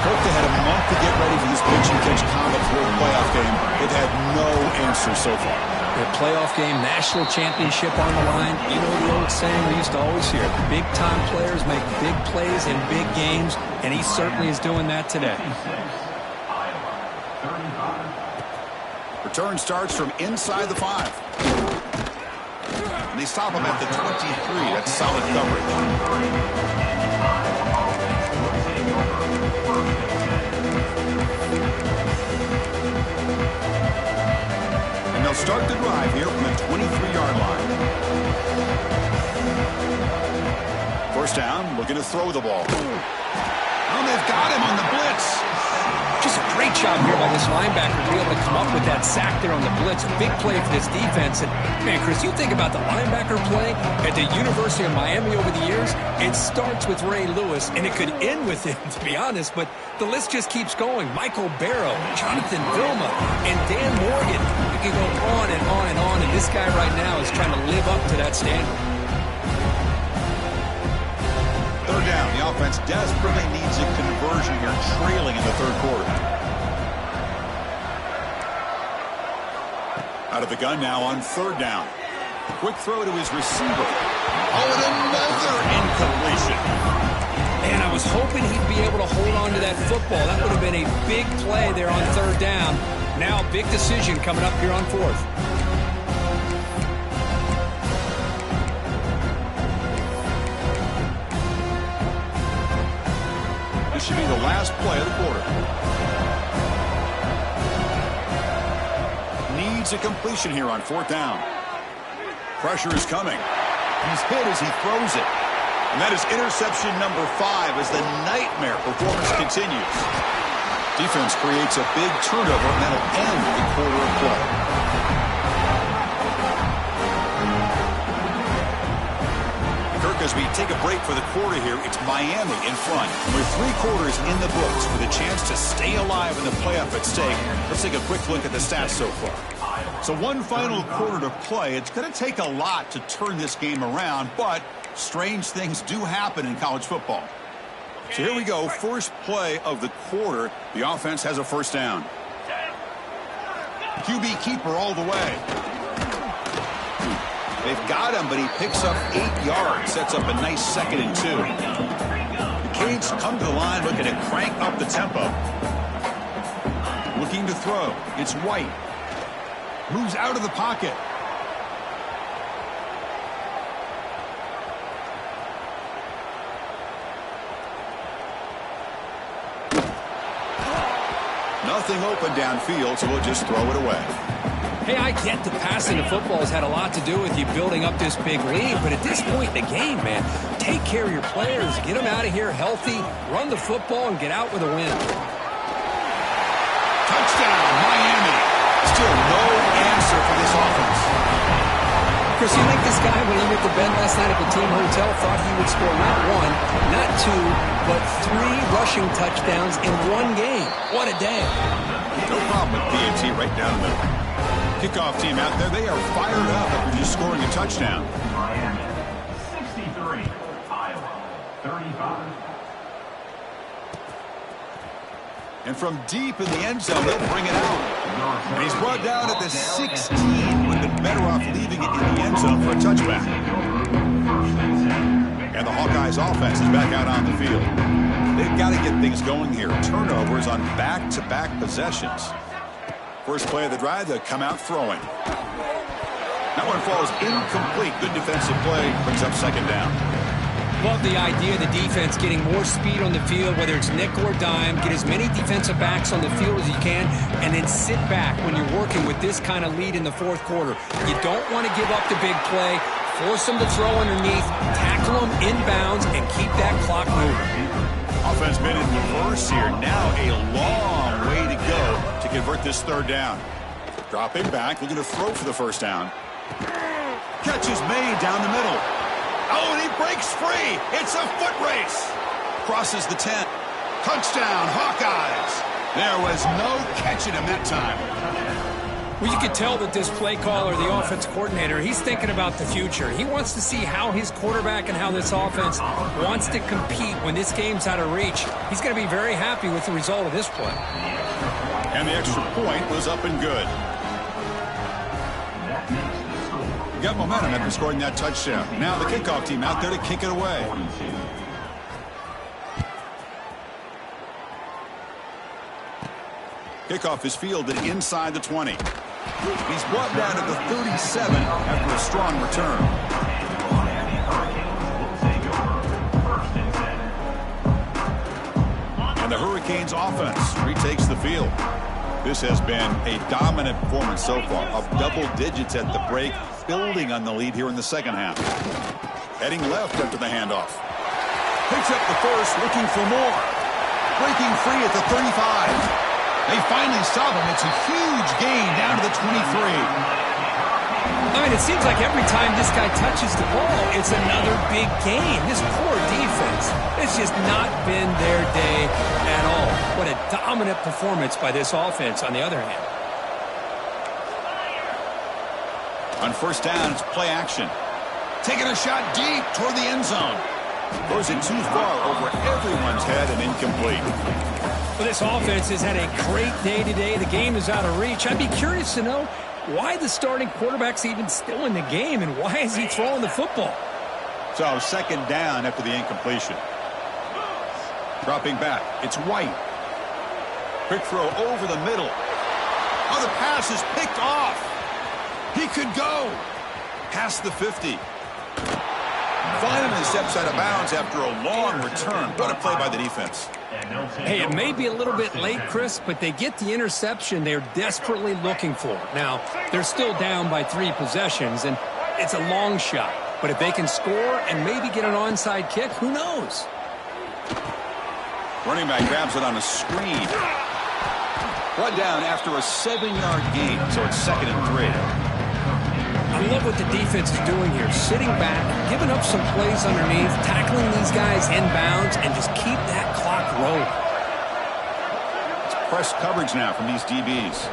Kirk, they had a month to get ready for this pitch and catch combo for a playoff game. They've had no answer so far. Their playoff game, national championship on the line. You know the old saying we used to always hear. Big-time players make big plays in big games, and he certainly is doing that today. Return starts from inside the 5. And they stop him at the 23. That's solid coverage. And they'll start the drive here from the 23-yard line. First down, looking to throw the ball. Oh, they've got him on the blitz. Just a great job here by this linebacker to be able to come up with that sack there on the blitz. A big play for this defense. And, man, Chris, you think about the linebacker play at the University of Miami over the years, it starts with Ray Lewis, and it could end with him, to be honest, but the list just keeps going. Michael Barrow, Jonathan Vilma, and Dan Morgan. You can go on and on and on, and this guy right now is trying to live up to that standard. Third down. The offense desperately needs a conversion here, trailing in the third quarter. Out of the gun now on third down. Quick throw to his receiver. Oh, and another incompletion. Man, I was hoping he'd be able to hold on to that football. That would have been a big play there on third down. Now, big decision coming up here on fourth. This should be the last play of the quarter. Needs a completion here on fourth down. Pressure is coming. He's hit as he throws it. And that is interception number 5 as the nightmare performance continues. Defense creates a big turnover, and that'll end the quarter of play. As we take a break for the quarter here, it's Miami in front. With 3 quarters in the books with a chance to stay alive in the playoff at stake, let's take a quick look at the stats so far. So one final quarter to play. It's going to take a lot to turn this game around, but strange things do happen in college football. So here we go. First play of the quarter. The offense has a first down. QB keeper all the way. They've got him, but he picks up 8 yards. Sets up a nice 2nd and 2. The Canes come to the line looking to crank up the tempo. Looking to throw. It's White. Moves out of the pocket. Nothing open downfield, so we'll just throw it away. Hey, I get the passing of football has had a lot to do with you building up this big lead, but at this point in the game, man, take care of your players, get them out of here healthy, run the football, and get out with a win. Touchdown, Miami. Still no answer for this offense. Chris, you think this guy, when he went to bed last night at the team hotel, thought he would score not 1, not 2, but 3 rushing touchdowns in 1 game. What a day. No problem with PNT right down the middle. Kickoff team out there, they are fired up after just scoring a touchdown. Miami, 63. Iowa, 35. And from deep in the end zone, they'll bring it out. And he's brought down at the 16. Would have been better off leaving it in the end zone for a touchback. And the Hawkeyes offense is back out on the field. They've got to get things going here. Turnovers on back-to-back possessions. First play of the drive, they'll come out throwing. That one falls incomplete. Good defensive play, brings up second down. Love the idea of the defense getting more speed on the field, whether it's nickel or dime. Get as many defensive backs on the field as you can, and then sit back when you're working with this kind of lead in the fourth quarter. You don't want to give up the big play. Force them to throw underneath, tackle them inbounds, and keep that clock moving. Offense been in reverse here. Now a long way to go to convert this third down. Dropping back, looking to throw for the first down. Catch is made down the middle. Oh, and he breaks free. It's a foot race. Crosses the 10. Touchdown, Hawkeyes. There was no catching him that time. Well, you could tell that this play caller, the offense coordinator, he's thinking about the future. He wants to see how his quarterback and how this offense wants to compete when this game's out of reach. He's going to be very happy with the result of this play. And the extra point was up and good. Got momentum after scoring that touchdown. Now the kickoff team out there to kick it away. Kickoff is fielded inside the 20. He's brought down to the 37 after a strong return. Miami Hurricanes will take over 1st and 10. And the Hurricanes offense retakes the field. This has been a dominant performance so far, of double digits at the break, building on the lead here in the second half. Heading left after the handoff. Picks up the first, looking for more. Breaking free at the 35. They finally stop him. It's a huge gain down to the 23. I mean, it seems like every time this guy touches the ball, it's another big game. This poor defense, it's just not been their day at all. What a dominant performance by this offense, on the other hand. On first down, it's play action. Taking a shot deep toward the end zone. Throws it too far over everyone's head and incomplete. Well, this offense has had a great day today. The game is out of reach. I'd be curious to know why the starting quarterback's even still in the game, and why is he throwing the football? So second down after the incompletion. Dropping back, it's White. Quick throw over the middle. Oh, the pass is picked off. He could go past the 50. Finally steps out of bounds after a long return. What a play by the defense. Hey, it may be a little bit late, Chris, but they get the interception they're desperately looking for. Now, they're still down by 3 possessions, and it's a long shot. But if they can score and maybe get an onside kick, who knows? Running back grabs it on a screen. Brought down after a 7-yard gain, so it's 2nd and 3. I love what the defense is doing here. Sitting back, giving up some plays underneath, tackling these guys inbounds, and just keep that clock rolling. It's press coverage now from these DBs.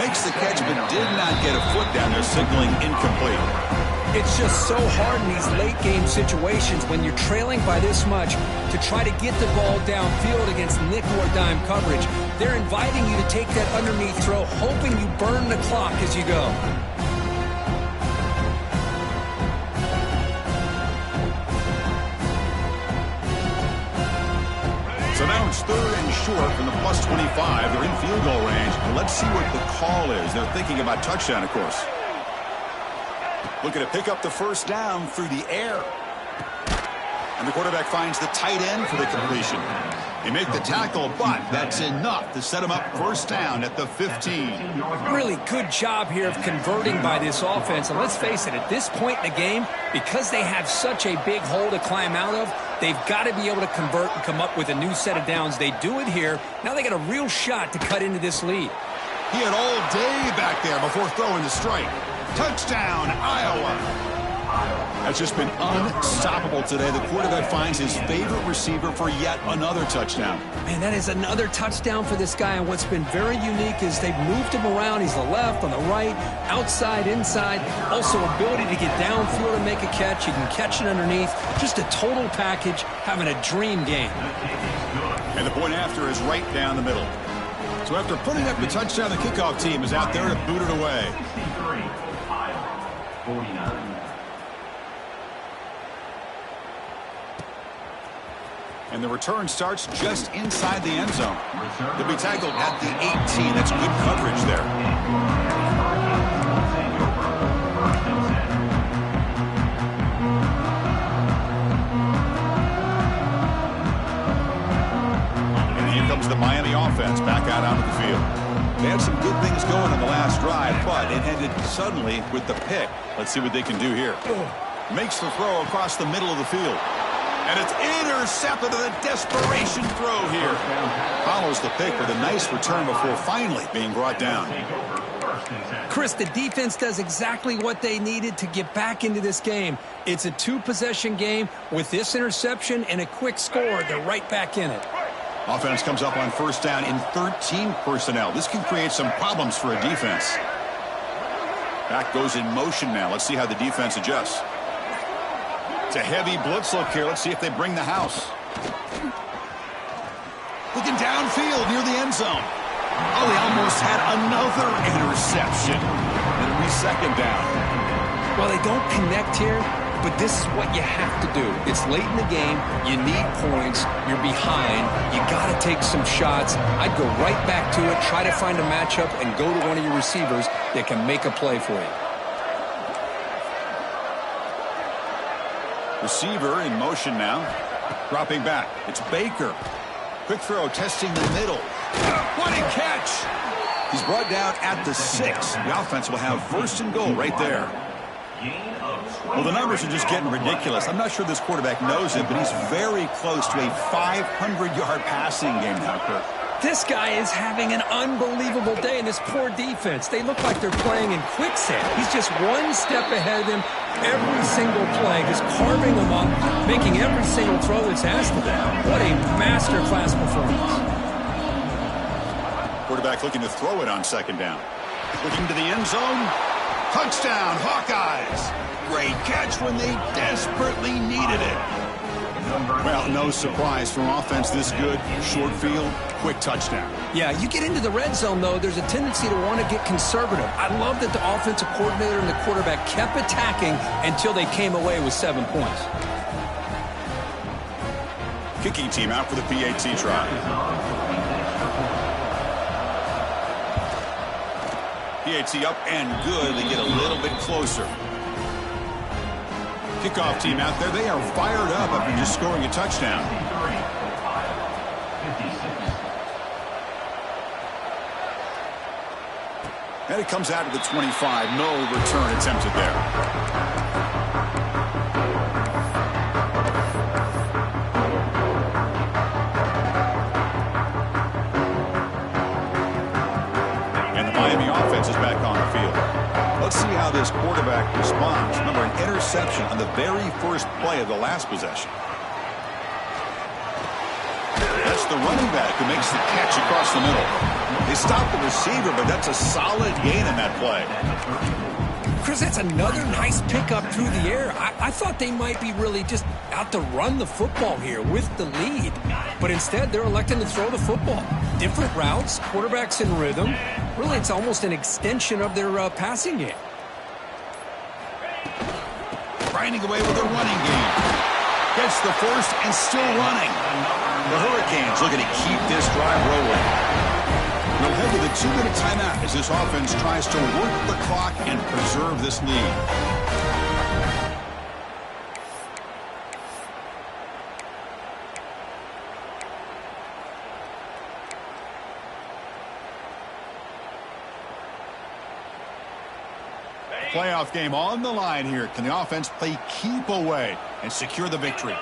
Makes the catch, but did not get a foot down there, signaling incomplete. It's just so hard in these late-game situations when you're trailing by this much to try to get the ball downfield against nickel or dime coverage. They're inviting you to take that underneath throw, hoping you burn the clock as you go. So now it's 3rd and short from the plus 25. They're in field goal range. Let's see what the call is. They're thinking about touchdown, of course. Looking to pick up the first down through the air. And the quarterback finds the tight end for the completion. They make the tackle, but that's enough to set him up first down at the 15. Really good job here of converting by this offense. And let's face it, at this point in the game, because they have such a big hole to climb out of, they've got to be able to convert and come up with a new set of downs. They do it here. Now they got a real shot to cut into this lead. He had all day back there before throwing the strike. Touchdown, Iowa. That's just been unstoppable today. The quarterback finds his favorite receiver for yet another touchdown. Man, that is another touchdown for this guy. And what's been very unique is they've moved him around. He's the left, on the right, outside, inside. Also, ability to get downfield and make a catch. He can catch it underneath. Just a total package, having a dream game. And the point after is right down the middle. So after putting up the touchdown, the kickoff team is out there to boot it away. 63, Iowa, 49. And the return starts just inside the end zone. They'll be tackled at the 18. That's good coverage there. And here comes the Miami offense back out onto the field. They had some good things going on the last drive, but it ended suddenly with the pick. Let's see what they can do here. Makes the throw across the middle of the field. And it's intercepted to the desperation throw here. Follows the pick with a nice return before finally being brought down. Chris, the defense does exactly what they needed to get back into this game. It's a 2-possession game. With this interception and a quick score, they're right back in it. Offense comes up on first down in 13 personnel. This can create some problems for a defense. Back goes in motion now. Let's see how the defense adjusts. It's a heavy blitz look here. Let's see if they bring the house. Looking downfield near the end zone. Oh, they almost had another interception. It'll be second down. Well, they don't connect here, but this is what you have to do. It's late in the game. You need points. You're behind. You got to take some shots. I'd go right back to it, try to find a matchup, and go to one of your receivers that can make a play for you. Receiver in motion now. Dropping back. It's Baker. Quick throw, testing the middle. What a catch! He's brought down at the 6. The offense will have first and goal right there. Well, the numbers are just getting ridiculous. I'm not sure this quarterback knows it, but he's very close to a 500-yard passing game now, Kirk. This guy is having an unbelievable day in this poor defense. They look like they're playing in quicksand. He's just one step ahead of them every single play, just carving them up, making every single throw that's asked of them. What a masterclass performance. Quarterback looking to throw it on second down. Looking to the end zone. Touchdown, Hawkeyes. Great catch when they desperately needed it. Well, no surprise from offense this good. Short field, quick touchdown. Yeah, you get into the red zone, though, there's a tendency to want to get conservative. I love that the offensive coordinator and the quarterback kept attacking until they came away with 7 points. Kicking team out for the PAT try. PAT up and good. They get a little bit closer. Kickoff team out there. They are fired up after just scoring a touchdown. And it comes out of the 25. No return attempted there. And the Miami offense is back on the field. Let's see how this quarterback responds. Remember, an interception on the very first play of the last possession. That's the running back who makes the catch across the middle. They stop the receiver, but that's a solid gain in that play. Chris, that's another nice pickup through the air. I thought they might be really just out to run the football here with the lead. But instead, they're electing to throw the football. Different routes, quarterbacks in rhythm. Really, it's almost an extension of their passing game. Grinding away with their running game. Gets the first and still running. The Hurricanes looking to keep this drive rolling. We'll head with a 2-minute timeout as this offense tries to work the clock and preserve this lead. Playoff game on the line here. Can the offense play keep away and secure the victory?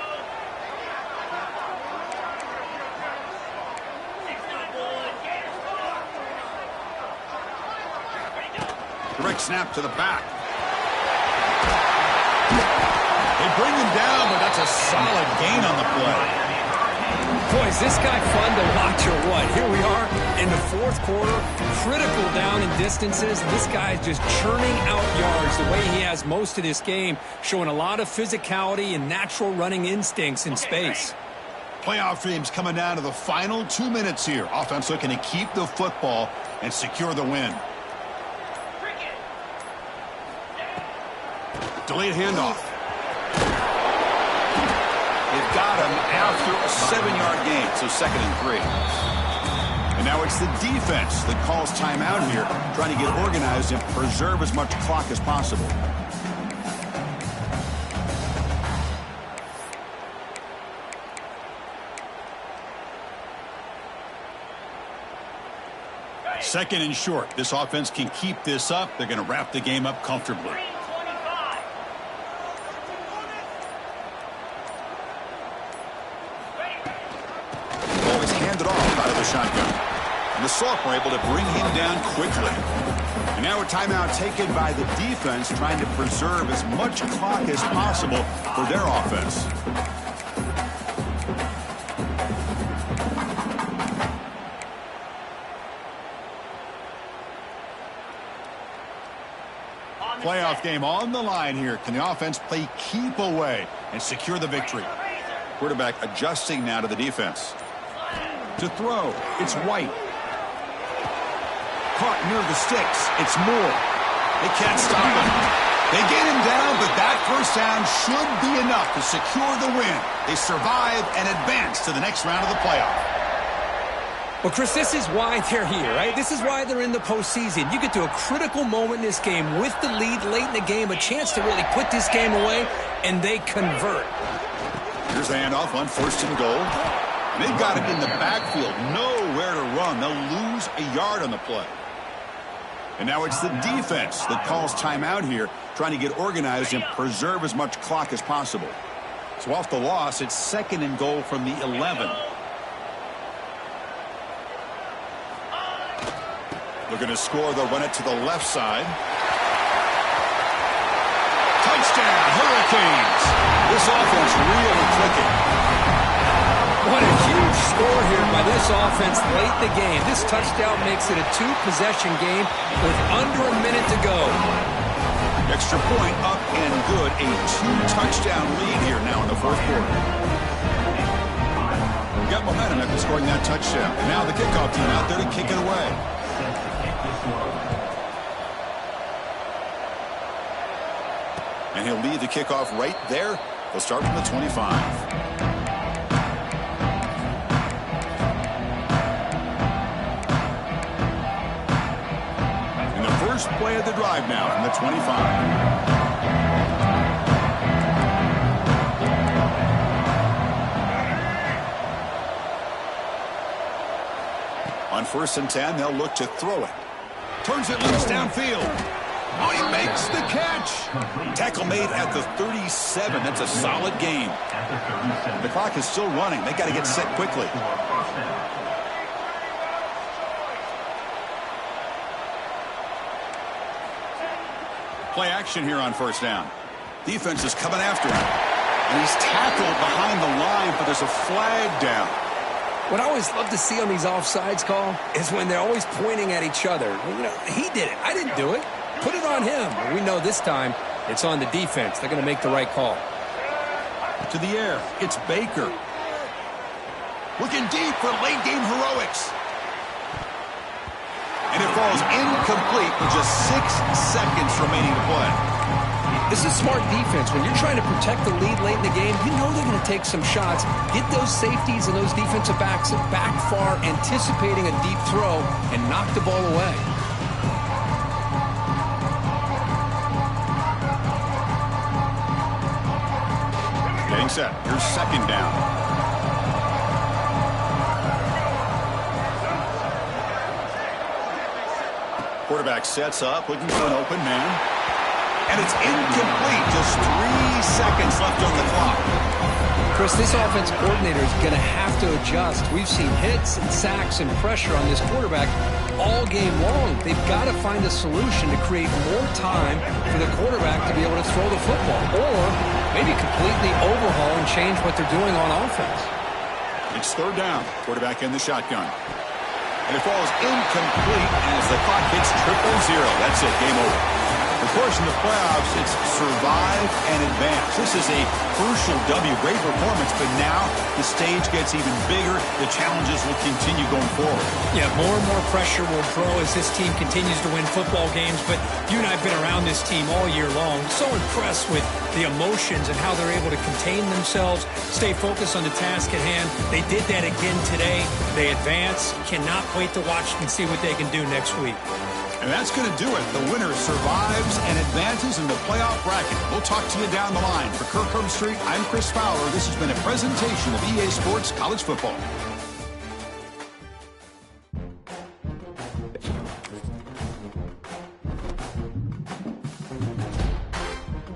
Direct snap to the back. They bring him down, but that's a solid gain on the play. Boy, is this guy fun to watch or what? Here we are in the fourth quarter, critical down in distances. This guy is just churning out yards the way he has most of this game, showing a lot of physicality and natural running instincts in space. Playoff dreams coming down to the final 2 minutes here. Offense looking to keep the football and secure the win. Delayed handoff. They've got him after a 7-yard gain, so 2nd and 3. And now it's the defense that calls timeout here, trying to get organized and preserve as much clock as possible. Second and short. This offense can keep this up. They're going to wrap the game up comfortably. Shotgun. And the sophomore able to bring him down quickly. And now a timeout taken by the defense, trying to preserve as much clock as possible for their offense. Playoff game on the line here. Can the offense play keep away and secure the victory? Quarterback adjusting now to the defense. To throw, it's White. Caught near the sticks, it's Moore. They can't stop him. They gain him down, but that first down should be enough to secure the win. They survive and advance to the next round of the playoff. Well, Chris, this is why they're here, right? This is why they're in the postseason. You get to a critical moment in this game with the lead late in the game, a chance to really put this game away, and they convert. Here's the handoff on 1st and goal. And they've got it in the backfield, nowhere to run. They'll lose a yard on the play. And now it's the defense that calls timeout here, trying to get organized and preserve as much clock as possible. So off the loss, it's 2nd and goal from the 11. Looking to score, they'll run it to the left side. Touchdown, Hurricanes! This offense really clicking. What a huge score here by this offense late in the game. This touchdown makes it a 2-possession game with under a minute to go. Extra point up and good. A 2-touchdown lead here now in the 4th quarter. Got momentum after scoring that touchdown. Now the kickoff team out there to kick it away. And he'll lead the kickoff right there. They'll start from the 25. And the first play of the drive now from the 25. On 1st and 10, they'll look to throw it. Turns it loose downfield. Oh, he makes the catch. Tackle made at the 37. That's a solid game. The clock is still running. They got to get set quickly. Play action here on 1st down. Defense is coming after him. And he's tackled behind the line, but there's a flag down. What I always love to see on these offsides call is when they're always pointing at each other. You know, he did it. I didn't do it. Put it on him. We know this time it's on the defense. They're going to make the right call. To the air. It's Baker. Looking deep for late game heroics. And it falls incomplete with just 6 seconds remaining to play. This is smart defense. When you're trying to protect the lead late in the game, you know they're going to take some shots. Get those safeties and those defensive backs back far, anticipating a deep throw, and knock the ball away. Getting set. Here's 2nd down. Quarterback sets up, looking for an open man. And it's incomplete. Just 3 seconds left on the clock. Chris, this offensive coordinator is going to have to adjust. We've seen hits and sacks and pressure on this quarterback all game long. They've got to find a solution to create more time for the quarterback to be able to throw the football, or maybe completely overhaul and change what they're doing on offense. It's 3rd down. Quarterback in the shotgun. And it falls incomplete as the clock hits 0-0. That's it. Game over. Of course, in the playoffs, it's survive and advance. This is a crucial W. Great performance, but now the stage gets even bigger. The challenges will continue going forward. Yeah, more and more pressure will grow as this team continues to win football games, but you and I have been around this team all year long. So impressed with the emotions and how they're able to contain themselves, stay focused on the task at hand. They did that again today. They advance. Cannot wait to watch and see what they can do next week. And that's going to do it. The winner survives and advances in the playoff bracket. We'll talk to you down the line. For Kirk Herbstreit, I'm Chris Fowler. This has been a presentation of EA Sports College Football.